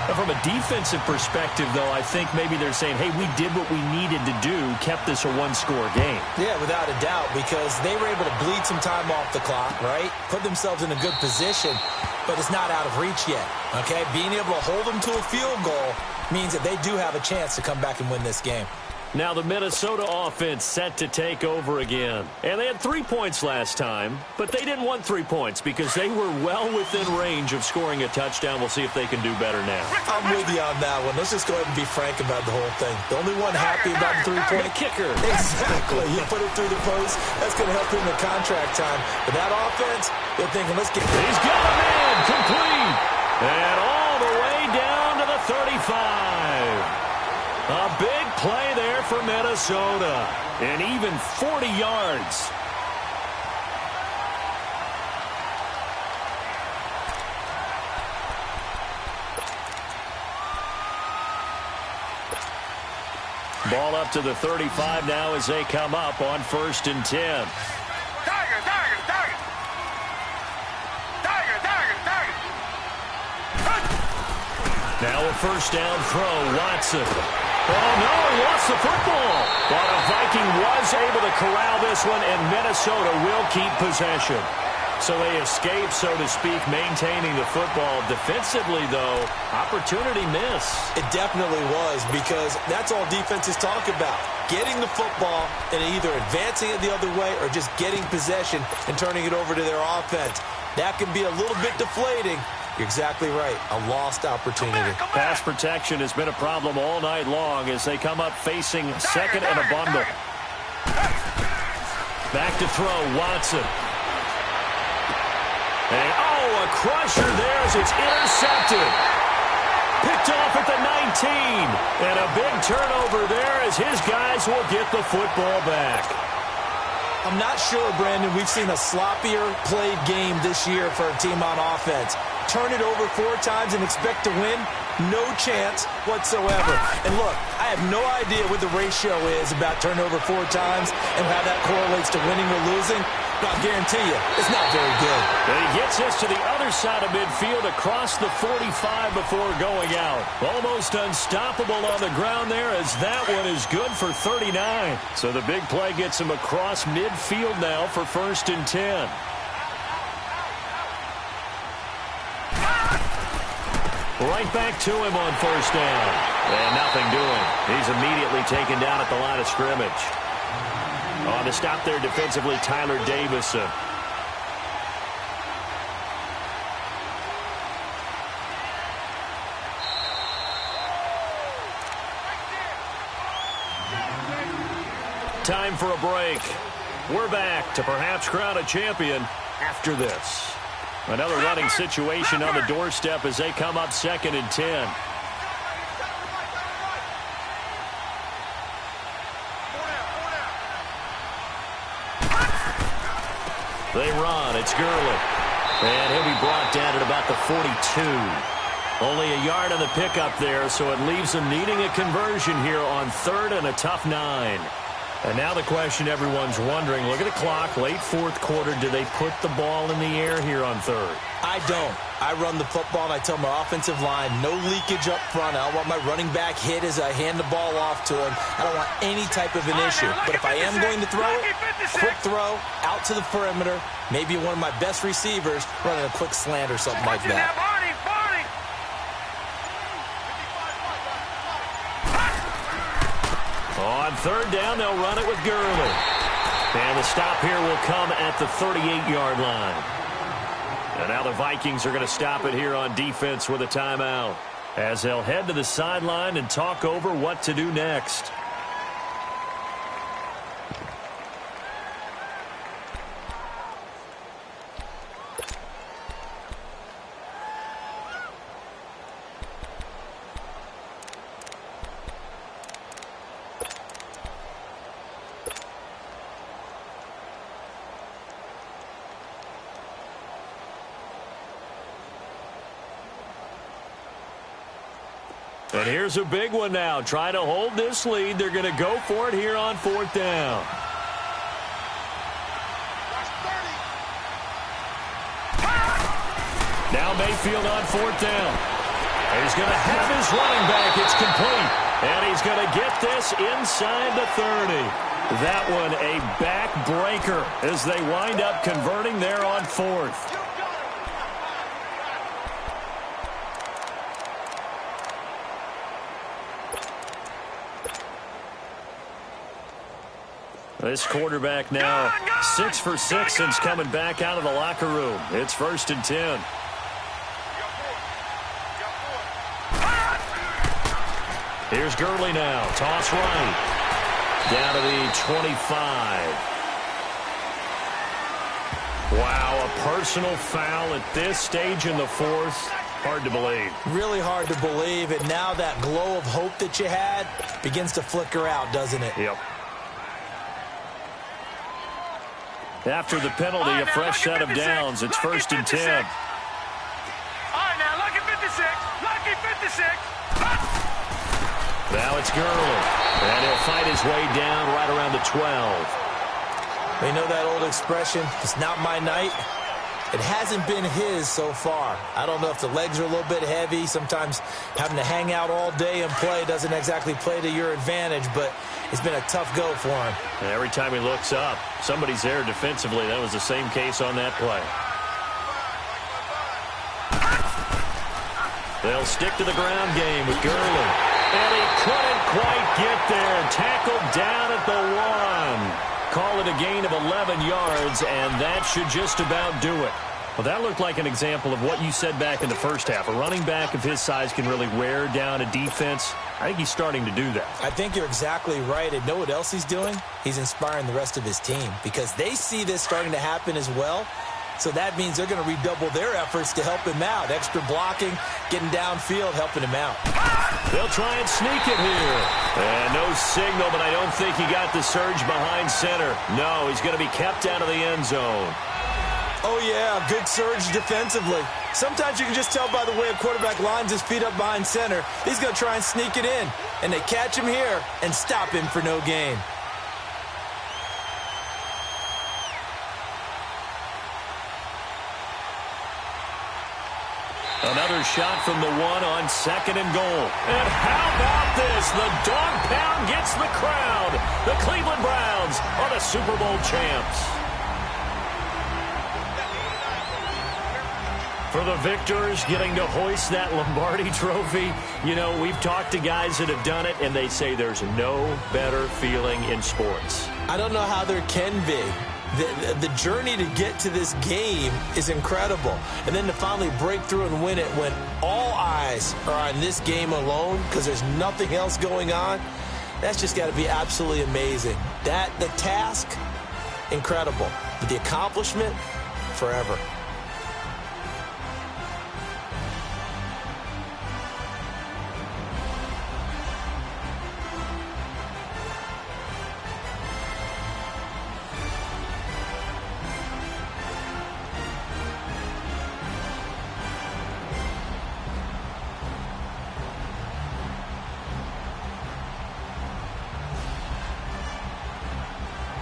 But from a defensive perspective, though, I think maybe they're saying, hey, we did what we needed to do, kept this a 1-score game. Yeah, without a doubt, because they were able to bleed some time off the clock, right? Put themselves in a good position, but it's not out of reach yet, okay? Being able to hold them to a field goal means that they do have a chance to come back and win this game. Now the Minnesota offense set to take over again. And they had 3 points last time, but they didn't want 3 points because they were well within range of scoring a touchdown. We'll see if they can do better now. I'm with you on that one. Let's just go ahead and be frank about the whole thing. The only one happy about the 3-point kicker. Exactly. You put it through the post. That's going to help him in the contract time. But that offense, they're thinking, let's get... He's got a man complete. And all the way down to the 35. A big play there for Minnesota. And even 40 yards. Ball up to the 35 now as they come up on 1st and 10. Tiger, Tiger, Tiger. Tiger, Tiger, Tiger. Now a first down throw, Watson. Oh, no, he lost the football. But a Viking was able to corral this one, and Minnesota will keep possession. So they escape, so to speak, maintaining the football. Defensively, though, opportunity miss. It definitely was, because that's all defenses talk about. Getting the football and either advancing it the other way or just getting possession and turning it over to their offense. That can be a little bit deflating. You're exactly right. A lost opportunity. Pass protection has been a problem all night long as they come up facing second and a bundle. Back to throw, Watson. And, a crusher there as it's intercepted. Picked off at the 19. And a big turnover there as his guys will get the football back. I'm not sure, Brandon, we've seen a sloppier played game this year for a team on offense. Turn it over 4 times and expect to win? No chance whatsoever. And look, I have no idea what the ratio is about turnover 4 times and how that correlates to winning or losing. But I guarantee you, it's not very good. And he gets us to the other side of midfield across the 45 before going out. Almost unstoppable on the ground there as that one is good for 39. So the big play gets him across midfield now for 1st and 10. Right back to him on 1st down. And nothing doing. He's immediately taken down at the line of scrimmage. On the stop there defensively, Tyler Davison. Time for a break. We're back to perhaps crown a champion after this. Another running situation on the doorstep as they come up 2nd and 10. They run. It's Gurley. And he'll be brought down at about the 42. Only a yard on the pickup there, so it leaves them needing a conversion here on 3rd and a tough 9. And now the question everyone's wondering, look at the clock, late 4th quarter, do they put the ball in the air here on 3rd? I don't. I run the football, and I tell my offensive line, no leakage up front. I don't want my running back hit as I hand the ball off to him. I don't want any type of an issue. But if I am going to throw it, quick throw, out to the perimeter, maybe one of my best receivers running a quick slant or something like that. On 3rd down, they'll run it with Gurley. And the stop here will come at the 38-yard line. And now the Vikings are going to stop it here on defense with a timeout, as they'll head to the sideline and talk over what to do next. And here's a big one now. Trying to hold this lead. They're going to go for it here on 4th down. Now Mayfield on 4th down. He's going to have his running back. It's complete. And he's going to get this inside the 30. That one a backbreaker as they wind up converting there on 4th. This quarterback now 6 for 6 since coming back out of the locker room. It's 1st and 10. Here's Gurley now. Toss right. Down to the 25. Wow, a personal foul at this stage in the 4th. Hard to believe. Really hard to believe, and now that glow of hope that you had begins to flicker out, doesn't it? Yep. After the penalty, a fresh set of downs. It's 1st and 10. All right, now, lucky 56. Lucky 56. Now it's Gurley. And he'll fight his way down right around the 12. You know that old expression, it's not my night? It hasn't been his so far. I don't know if the legs are a little bit heavy. Sometimes having to hang out all day and play doesn't exactly play to your advantage, but it's been a tough go for him. And every time he looks up, somebody's there defensively. That was the same case on that play. They'll stick to the ground game with Gurley. And he couldn't quite get there. Tackled down at the 1. Call it a gain of 11 yards, and that should just about do it. Well, that looked like an example of what you said back in the first half. A running back of his size can really wear down a defense. I think he's starting to do that. I think you're exactly right. And know what else he's doing? He's inspiring the rest of his team because they see this starting to happen as well. So that means they're going to redouble their efforts to help him out. Extra blocking, getting downfield, helping him out. They'll try and sneak it here. And no signal, but I don't think he got the surge behind center. No, he's going to be kept out of the end zone. Oh, yeah, good surge defensively. Sometimes you can just tell by the way a quarterback lines his feet up behind center. He's going to try and sneak it in. And they catch him here and stop him for no gain. Another shot from the 1 on 2nd and goal. And how about this? The dog pound gets the crowd. The Cleveland Browns are the Super Bowl champs. For the victors, getting to hoist that Lombardi trophy, you know, we've talked to guys that have done it, and they say there's no better feeling in sports. I don't know how there can be. The journey to get to this game is incredible. And then to finally break through and win it when all eyes are on this game alone because there's nothing else going on, that's just got to be absolutely amazing. The task, incredible. But the accomplishment, forever.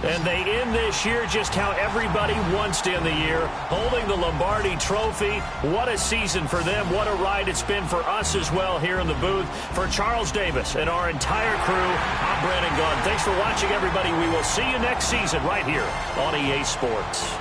And they end this year just how everybody wants to end the year, holding the Lombardi trophy. What a season for them. What a ride it's been for us as well here in the booth. For Charles Davis and our entire crew, I'm Brandon Gaudin. Thanks for watching, everybody. We will see you next season right here on EA Sports.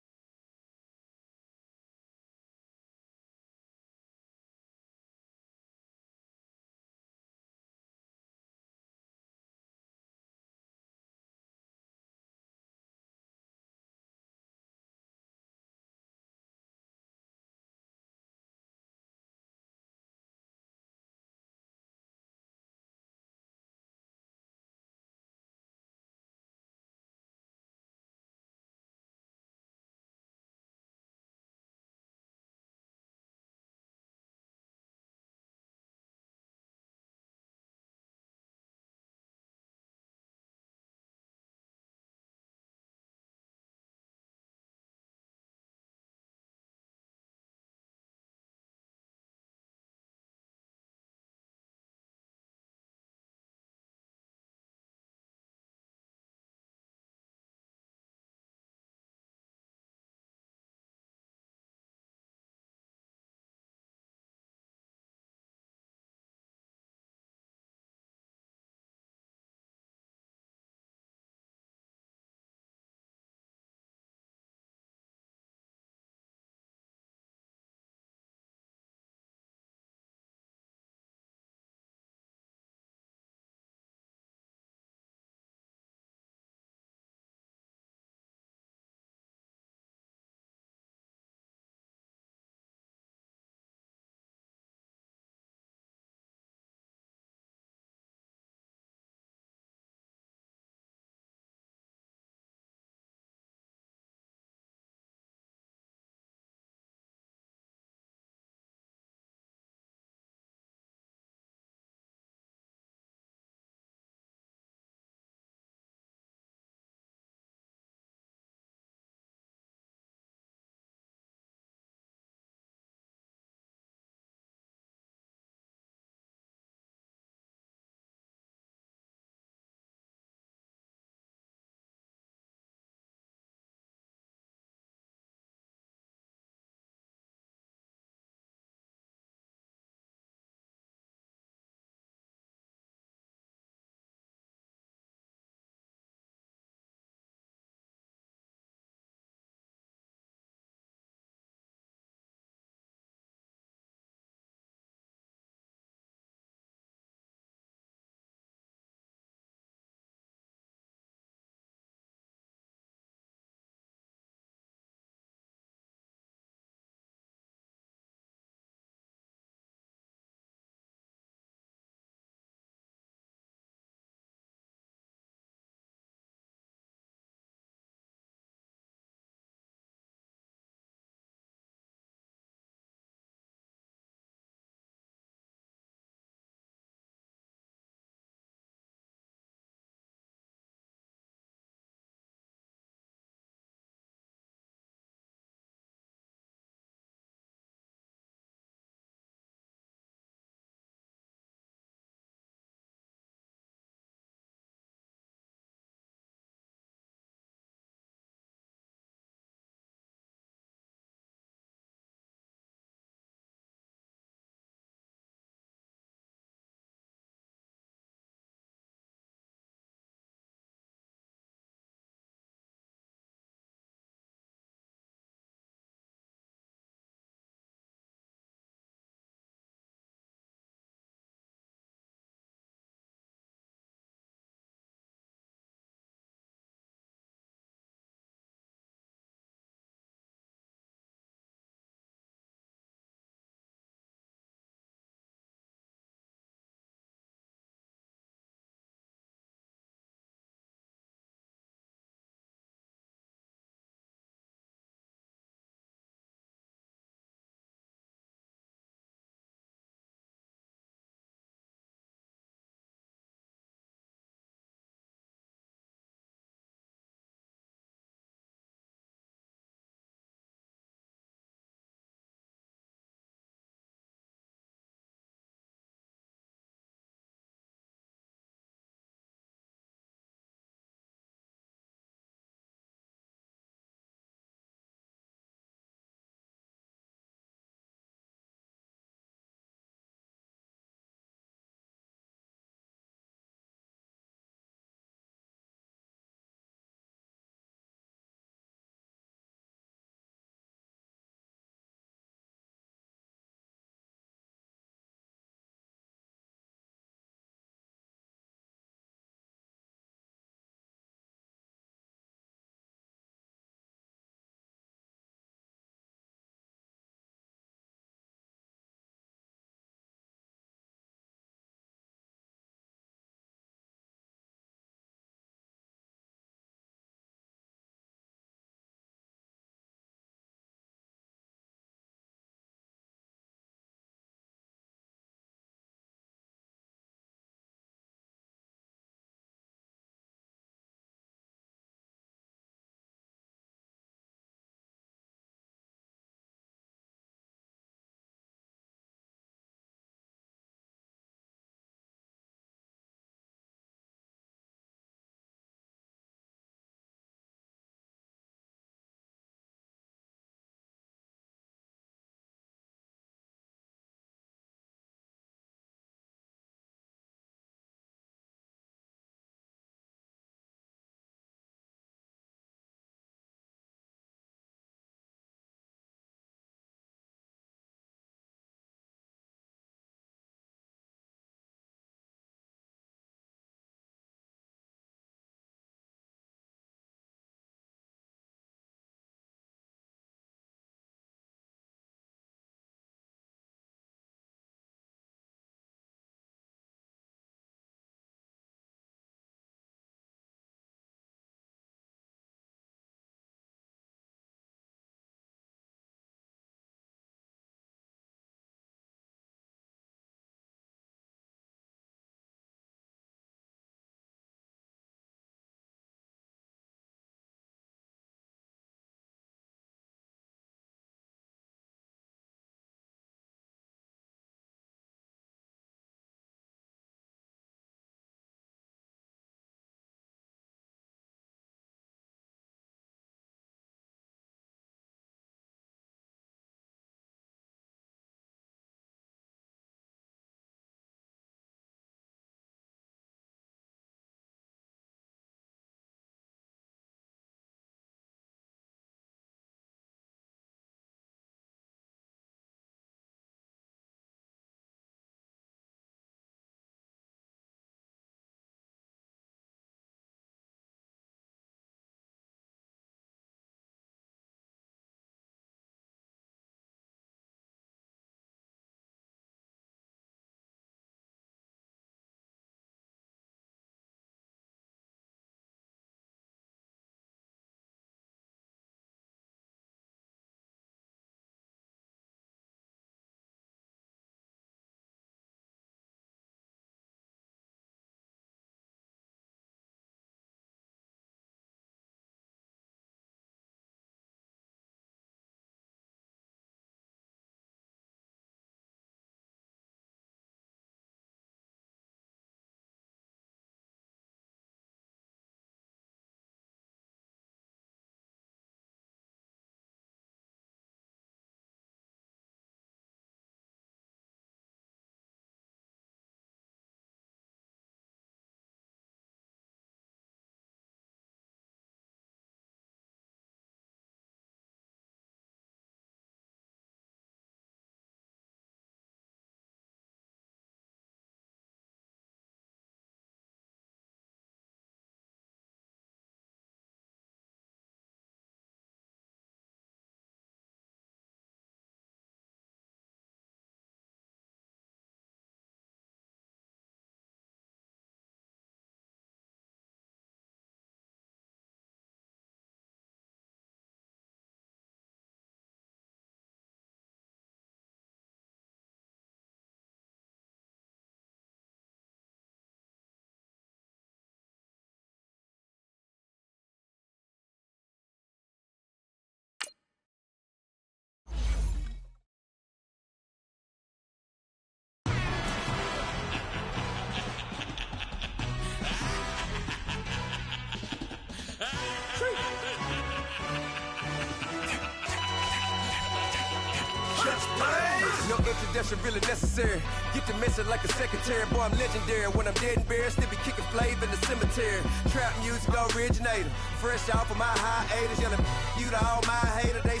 introduction really necessary. Get the message like a secretary. Boy, I'm legendary. When I'm dead and buried, still be kicking flavor in the cemetery. Trap music originator. Fresh off of my hiatus. Yelling you to all my haters. They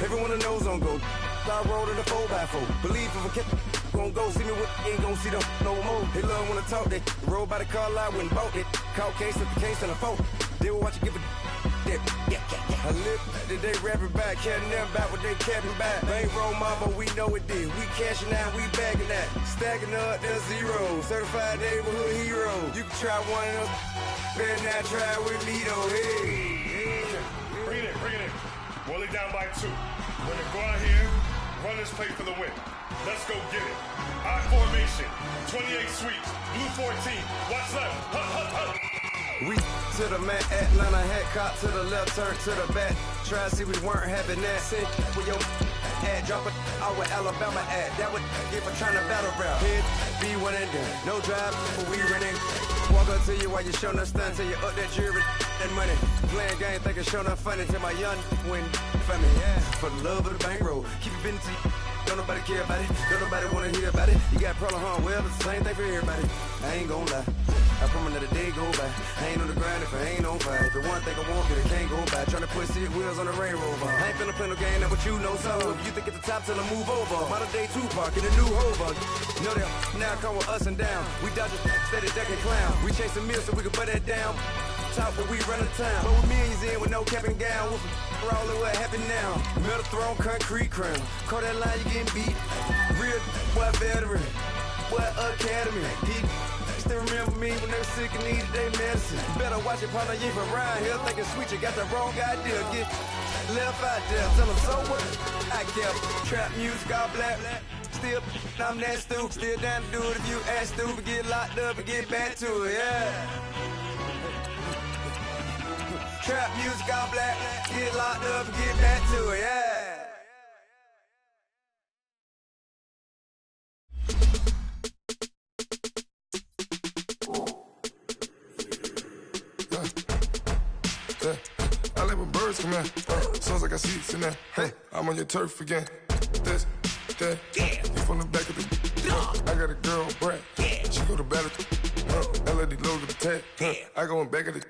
everyone knows on go. I roll in the 4x4. Believe if a kid gon' go see me with ain't gon' see them no more. They love when I talk they roll by the car lot when bought it. Call case at the case and a phone. They will watch you give a yeah. I live that they rapping back, carrying them back what they capping back. They ain't roll mama, we know it did. We cashing out, we bagging that. Stacking up, there's zero. Certified neighborhood hero. You can try one of them. Better not try with me though. Hey. Bring it in. Rolling down by 2. We're gonna go out here, run this play for the win. Let's go get it. I formation, 28 sweeps, blue 14. Watch left. Hut. We to the man, Atlanta head cop to the left, turn to the back. Try to see we weren't having that. Sick with your ad, drop it out with Alabama ad. That would get for trying to battle rap. Head be one and done. No drive, but we running. Walk up to you while you showing us stun till you up that jewelry and money. Playing game, thinking showing up funny till my young win for me. Yeah, for the love of the bankroll. Keep it busy. Don't nobody care about it. Don't nobody wanna hear about it. You got problem, huh? Well, it's the same thing for everybody. I ain't gon' lie. I promise another day go by. I ain't on the grind if I ain't on fire. The one thing I want, but it can't go by. Tryna put seat wheels on the Range Rover. I ain't finna play no game, now but you know so. If you think it's the top till I move over. Modern day Tupac in a new Hova. Know that now come with us and down. We dodge a steady duck and clown. We chase a meal so we can put that down. Top where we run the town. But with millions in with no cap and gown. We're all in what happened now. Metal throne, concrete crown. Call that line, you getting beat. Real what veteran. What academy. He still remember me when they were sick and needed their medicine. Better watch it, partner, you from around here thinking sweet, you got the wrong idea. Get left out there, tell them so what? I kept trap music all black. Still, I'm that stupid. Still down to do it if you ask stupid. Get locked up and get back to it, yeah. Trap music all black. Get locked up and get back to it, yeah. I like when birds come in. Sounds like I see seats in there. Hey, I'm on your turf again. This, that, you from the back of the. I got a girl, Brad. She go to battle. LED logo the tag. I go in back of the.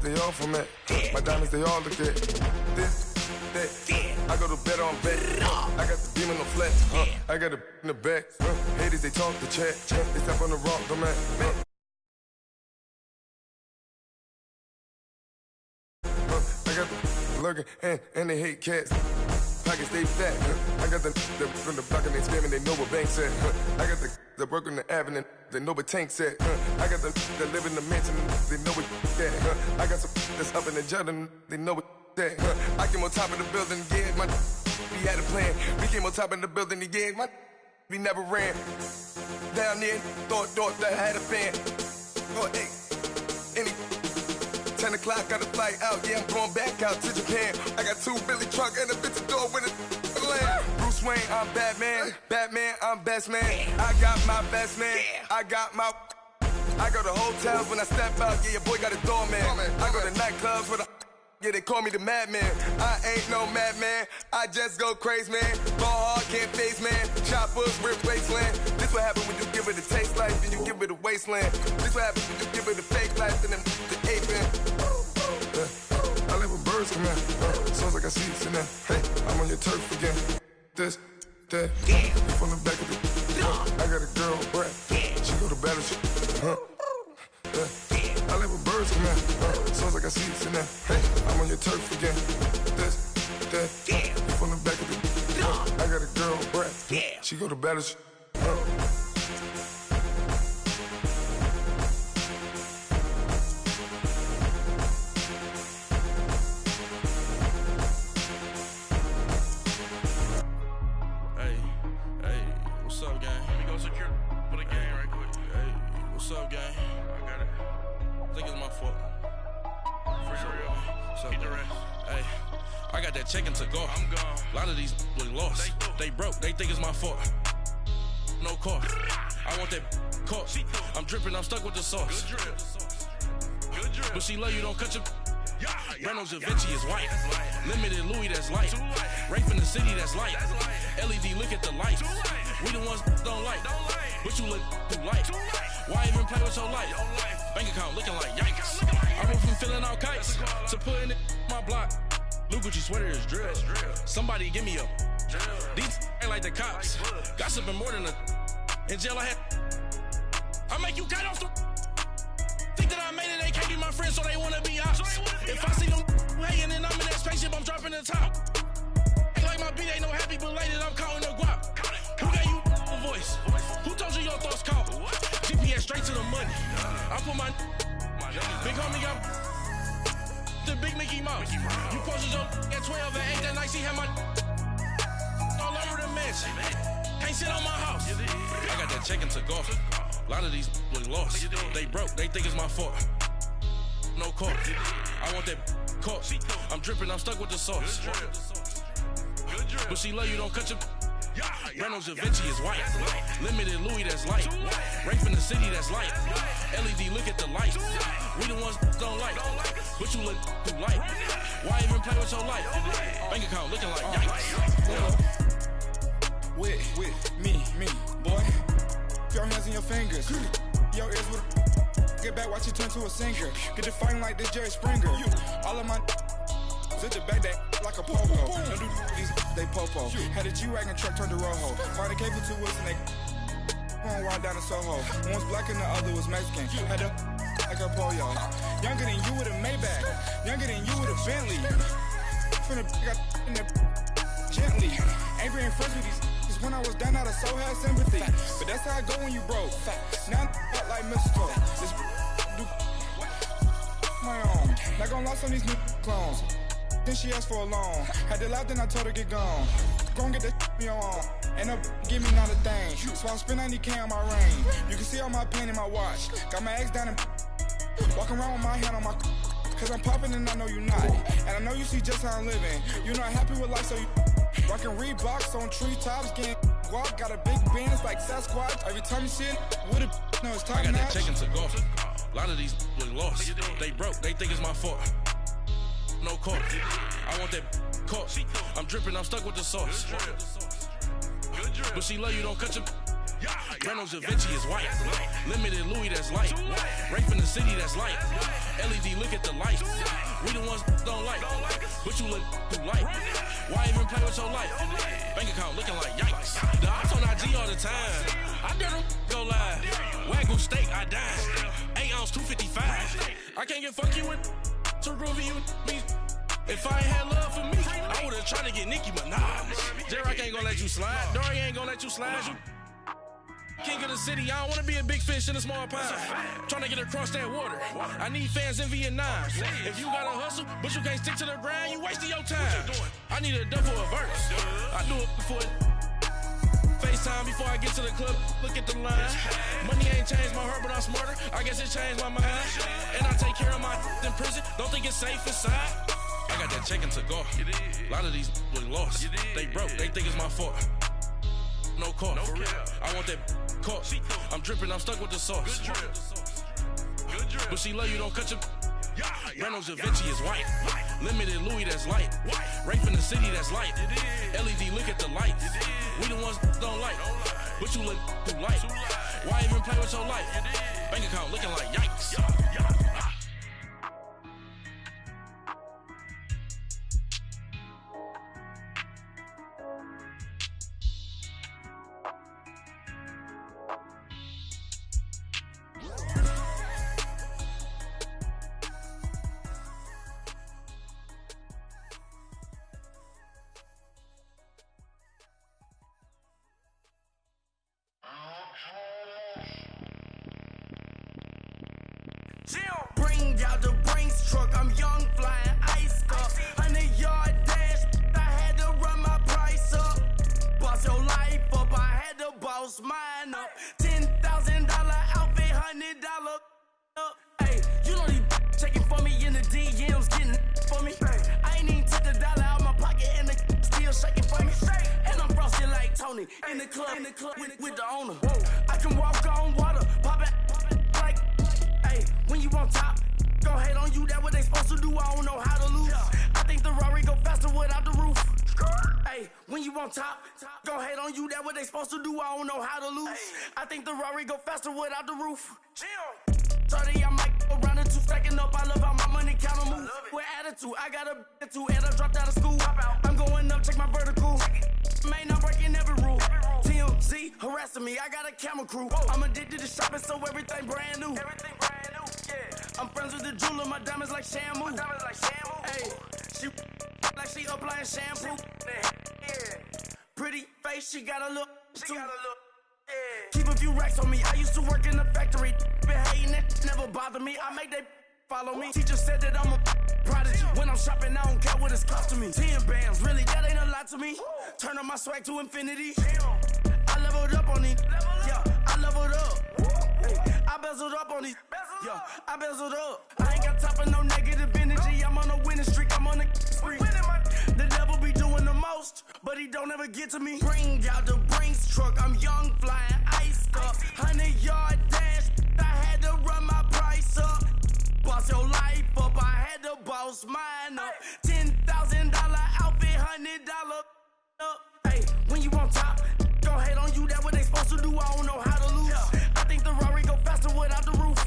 They all from that. My diamonds, they all look at. This, that. I go to bed on bet. I got the beam in the flat. I got it in the back. Haters, they talk the chat. They step on the rock, the man. Lurking, and they hate cats. Pockets stay fat. I got the from the block and they scamming, they know what bank said. I got the work on the avenue, they know what tank said. I got the live in the mansion, they know what that. I got some that's up in the jungle, they know what that. I came on top of the building again, we had a plan. We came on top of the building again, we never ran. Down there, thought that I had a fan. Oh, hey, any 10 o'clock, got a flight out, yeah, I'm going back out to Japan. I got 2 Billy truck and a bitch door with a land. Bruce Wayne, I'm Batman. Batman, I'm best man. I got my best man. I go to hotels when I step out, yeah, your boy got a doorman. I go to nightclubs with a yeah, they call me the madman. I ain't no madman. I just go crazy, man. Ball hard, can't face, man. Choppers, rip wasteland. This what happen when you give it a taste life and you give it a wasteland. This what happen when you give it a fake life and then the ape in. I like when birds come in. Sounds like I see seats in there. Hey, I'm on your turf again. This, that. You from the back of the. I got a girl, Brad. She go to battle. I live with birds come in. Sounds like I see it in there. Hey, I'm on your turf again. This, that, you from the back of the. I got a girl, Brett. She go to battle. What's up, gang? Let me go secure for the game right quick. Hey, what's up, gang? I got it. I think it's my fault. For real. What's up, the rest. Hey, I got that check-in to go. I'm gone. A lot of these really lost. They broke. They think it's my fault. No car. I want that caught. I'm dripping. I'm stuck with the sauce. Good drip. Good drip. But she love you. Don't cut your. Reynolds Da Vinci is white. Limited Louis, that's light. Rape in the city, that's light. LED, look at the light. We the ones don't like. But you look too light. Why even play with your life? Bank account looking like yikes. I went from filling out kites to putting it in my block. New Gucci sweater is drill. Somebody give me a. These ain't like the cops. Gossiping more than a. In jail I had. I make you cut off the. Think that I made it, they can't be my friends, so they wanna be ops. If I see them hating and I'm in that spaceship, I'm dropping the top. Ain't like my beat ain't no happy belated, I'm counting the guap. Who gave you a voice? Who told you your thoughts count? GPS straight to the money. I put my big homie got the big Mickey Mouse. You posted your at 12 and 8 that night, she had my all over the mansion. Can't sit on my house. I got that check-in to golf. A lot of these really lost. They broke, they think it's my fault. No car. I want that caught. I'm dripping, I'm stuck with the sauce. But she love you, don't cut your. Reynolds Da Vinci is white. Limited Louis, that's light. Rape in the city, that's light. LED, look at the light. We the ones don't like. But you look too light. Why even play with your life? Bank account looking like yikes. With me, boy. Your hands and your fingers. Your ears with get back, watch you turn to a singer. Get to fighting like this Jerry Springer. All of my zip the back that like a popo. Don't do these, they popo. Had a G-Wagon truck turned to Rojo. Find a cable 2 wheels and they going wild down in Soho. One was black and the other was Mexican. Had a like a pollo. Younger than you with a Maybach. Younger than you with a Bentley. From the got in the gently. Ain't being friends with these. When I was down out of so had sympathy. But that's how I go when you broke. Now I'm out like mistletoe. This do my own. Not gonna lost on these new clones. Then she asked for a loan. Had to laugh, then I told her get gone. Gon' get that me on. Ain't no give me not a thing. So I spend 90K on my ring. You can see all my pain in my watch. Got my ex down and walking around with my hand on my. Cause I'm popping and I know you not. And I know you see just how I'm living. You're not happy with life, so you. Rockin' Reeboks on treetops, getting guap. Got a big bands like Sasquatch. Every time you see it, with it, no, it's top notch. I got that check-in to golf. A lot of these really lost. They broke, they think it's my fault. No car. I want that caught. I'm dripping, I'm stuck with the sauce. But she love you, don't cut your. Reynolds Da Vinci is white. Limited Louis, that's light. Rape in the city, that's light. LED, look at the light. We the ones don't like. But you look too light. Why even play with your life? Bank account looking like yikes. The ops on IG all the time. I dare them go live. Wagyu steak, I died. 8 ounce, 255. I can't get fucky with too groovy you me. If I ain't had love for me, I would've tried to get Nicki Minaj. J-Rock ain't gonna let you slide. Dory ain't gonna let you slide. You king of the city, I don't wanna be a big fish in a small pond. Trying to get across that water. I need fans in Vietnam. If you gotta hustle, but you can't stick to the grind, you wasting your time. I need a double a verse. I do it before FaceTime before I get to the club. Look at the line. Money ain't changed my heart, but I'm smarter. I guess it changed my mind. And I take care of my in prison. Don't think it's safe inside. I got that check-in to go. A lot of these really lost. They broke. They think it's my fault. No car. For real. I want that caught. I'm dripping, I'm stuck with the sauce. But she love you, don't cut your. Reynolds Da Vinci is white. Limited Louis, that's light. Rape in the city, that's light. LED, look at the light. We the ones don't like. But you look too light. Why even play with your life? Bank account looking like yikes. truck. I'm young, flying, iced up. 100-yard dash, I had to run my price up. Boss your life up, I had to boss mine up. $10,000 outfit, $100 up. Hey, you know these checking for me in the DMs, getting for me. I ain't even took the dollar out my pocket and the still shaking for me. And I'm frosted like Tony in the club with the owner. I can walk on water, pop it like, hey, when you on top, go hate on you, that what they supposed to do, I don't know how to lose. I think the Rari go faster without the roof. Hey, when you on top, go hate on you, that what they supposed to do, I don't know how to lose. I think the Rari go faster without the roof. 30, I might go round and two, stacking up, I love how my money count on move. With attitude, I got a attitude, and I dropped out of school. I'm going up, check my vertical. Man, I'm breaking every rule. TMZ harassing me, I got a camera crew. I'm addicted to shopping, so everything brand new. I'm friends with the jeweler, my diamonds like Shamu. Hey, she like she applying shampoo. Pretty face, she got a look. Keep a few racks on me. I used to work in the factory. Been hating it, never bother me. I make they follow me. Teacher said that I'm a prodigy. When I'm shopping, I don't care what it's costing me. 10 bands, really, that ain't a lot to me. Turn up my swag to infinity. I leveled up on these. Yeah, I leveled up. I bezeled up on these. Yeah, I bezeled up. I ain't got time for no negative energy. I'm on a winning streak. I'm on a spree. The devil be doing the most, but he don't ever get to me. Bring out the Brinks truck. I'm young, flying, iced up. 100-yard dash. I had to run my price up. Boss your life up. I had to boss mine up. $10,000 outfit, $100 up. Hey, when you on top, go hate on you. That what they supposed to do. I don't know how to lose. I think the Rari go faster without the roof.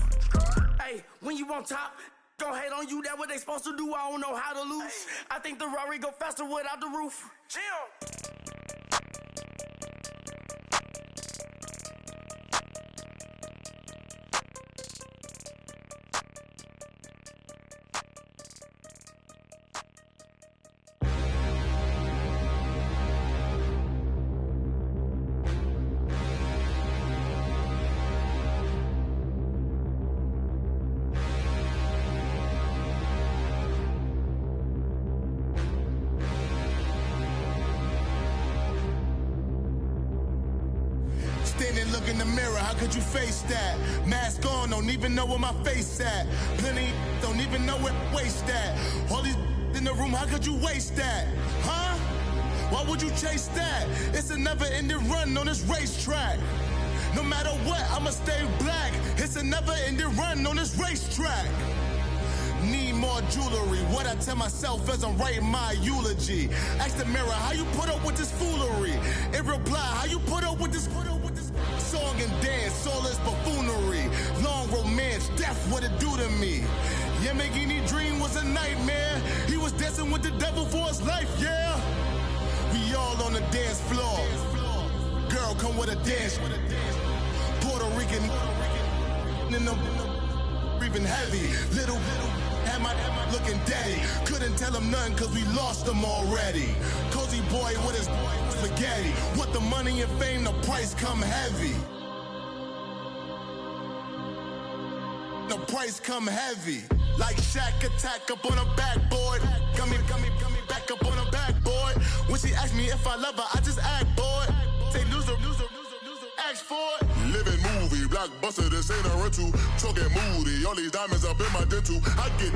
Hey, when you on top, go hate on you. That what they supposed to do. I don't know how to lose. I think the Rari go faster without the roof. Look in the mirror, how could you face that? Mask on, don't even know where my face at. Plenty don't even know where waist at. All these in the room, how could you waste that? Huh? Why would you chase that? It's a never-ending run on this racetrack. No matter what, I'ma stay black. It's a never-ending run on this racetrack. Need more jewelry, what I tell myself as I'm writing my eulogy. Ask the mirror, how you put up with this foolery? In reply, how you put up with this song and dance, all this buffoonery. Long romance, death, what it do to me? Yamagini dream was a nightmare. He was dancing with the devil for his life, yeah. We all on the dance floor. Girl, come with a dance. Puerto Rican in the breathing heavy. Little am I looking daddy. Couldn't tell him nothing cause we lost him already. Cozy boy with his spaghetti. Want the money and fame, the price come heavy. The price come heavy. Like Shaq attack up on a backboard. Got me back up on a backboard. When she asked me if I love her, I just act bored. Say loser, ask for it. Living movie, blockbuster, this ain't a rental. Talking moody, all these diamonds up in my dental. I get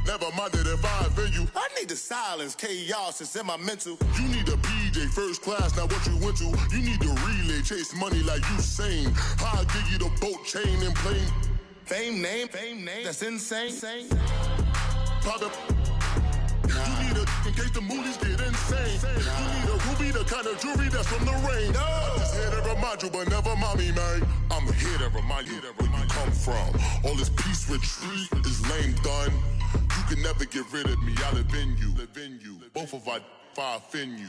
never minded if I offend you. I need the silence, chaos is in my mental. You need a PJ, first class, not what you went to. You need the relay, chase money like you sane. I'll give you the boat, chain, and plane. Fame name, that's insane. Pop up. You need a, in case the movies get insane. You need a ruby, the kind of jewelry that's from the rain. I'm just here to remind you, but never mommy, man. I'm here to remind you where you come from. All this peace retreat is lame done. You can never get rid of me, I live in you. Both of our fire offend you.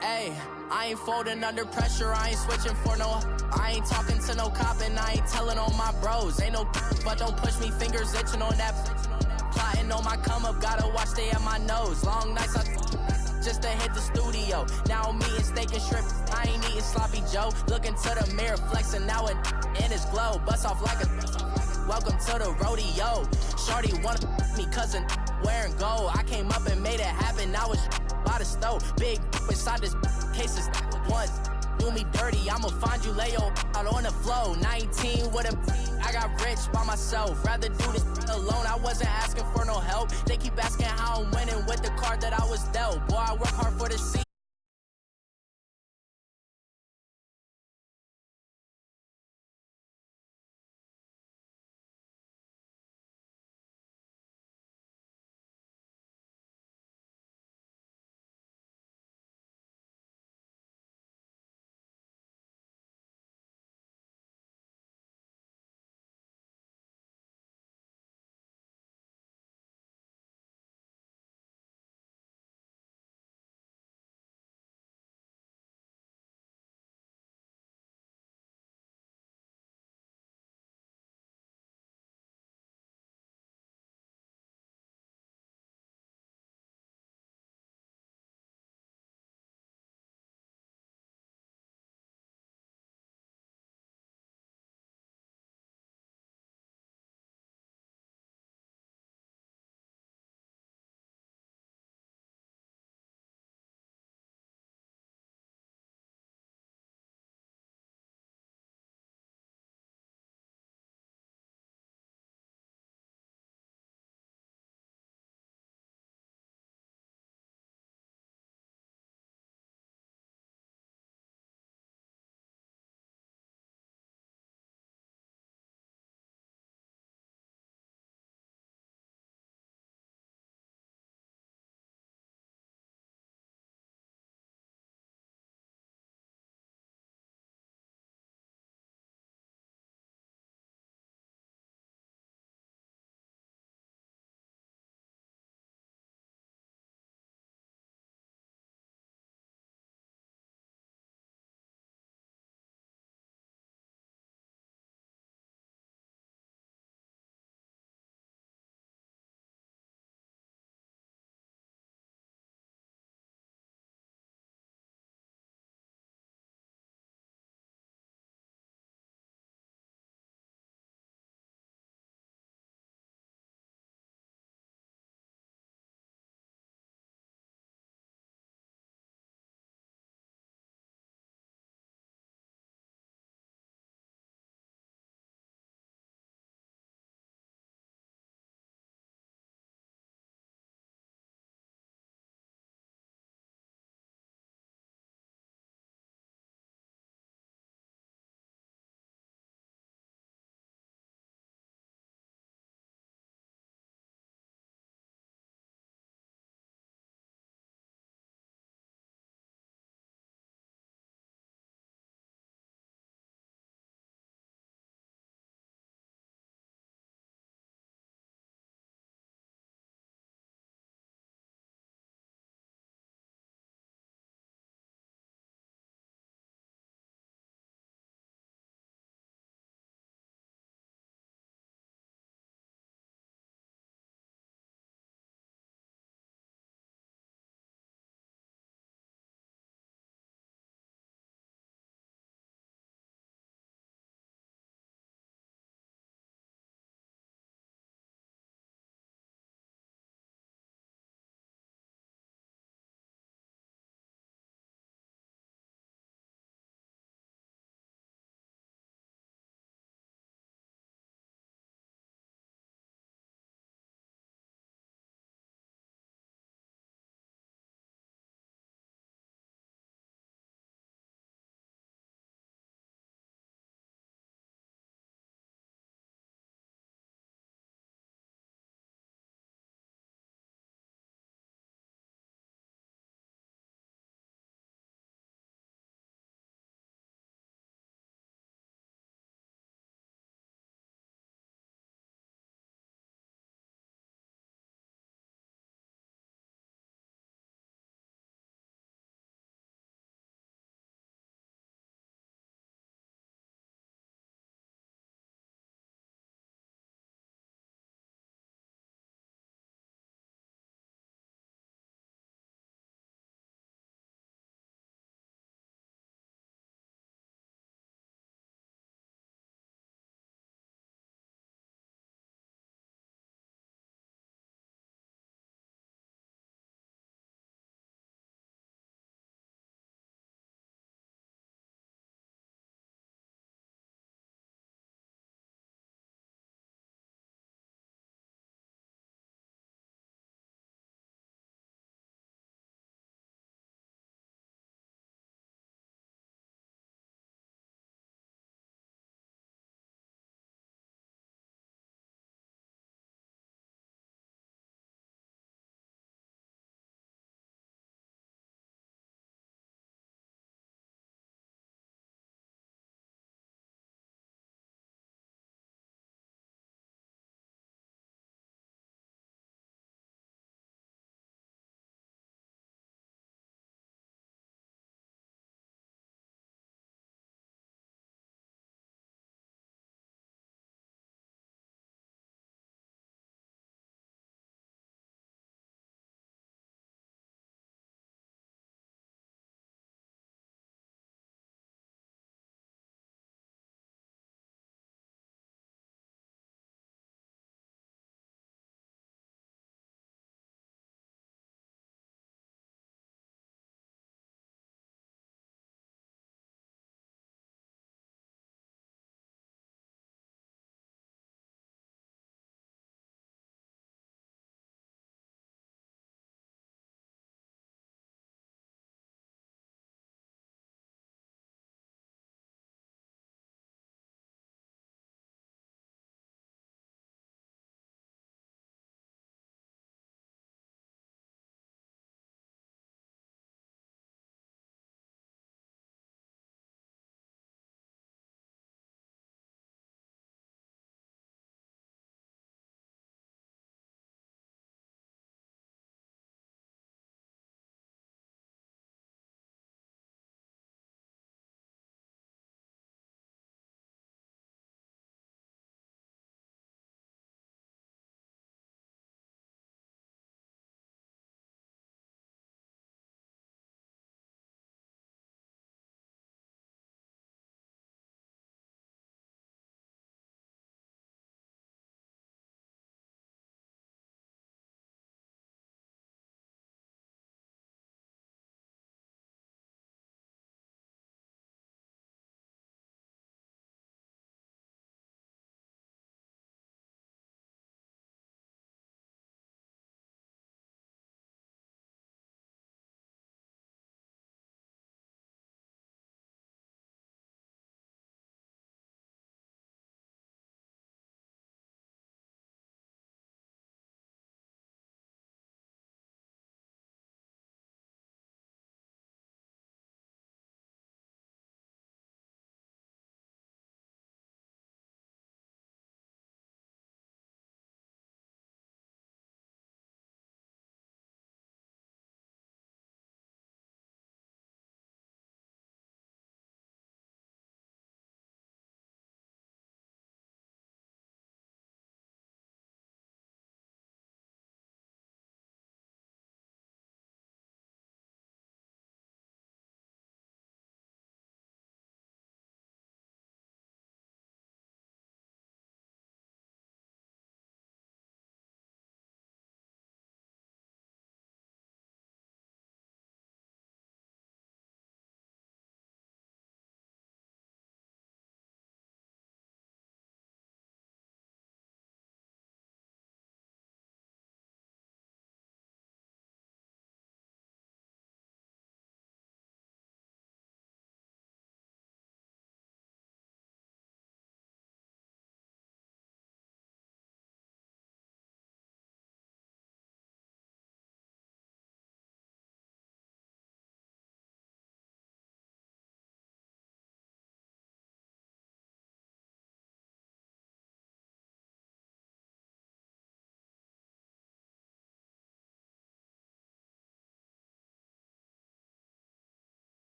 Hey, I ain't folding under pressure, I ain't switching for no. I ain't talking to no cop and I ain't telling on my bros. Ain't no but don't push me, fingers itching on that. plotting on my come up, gotta watch stay at my nose. Long nights just to hit the studio. Now I'm eating steak and shrimp, I ain't eating sloppy Joe. Looking to the mirror, flexing now it in his glow. Bust off like a welcome to the rodeo. Shorty wanna me cousin wearing gold. I came up and made it happen, now it's by the stove. Big inside this cases once. Do me dirty, I'ma find you, lay your out on the floor. 19 with a I got rich by myself. Rather do this alone, I wasn't asking for no help. They keep asking how I'm winning with the card that I was dealt. Boy, I work hard for the scene.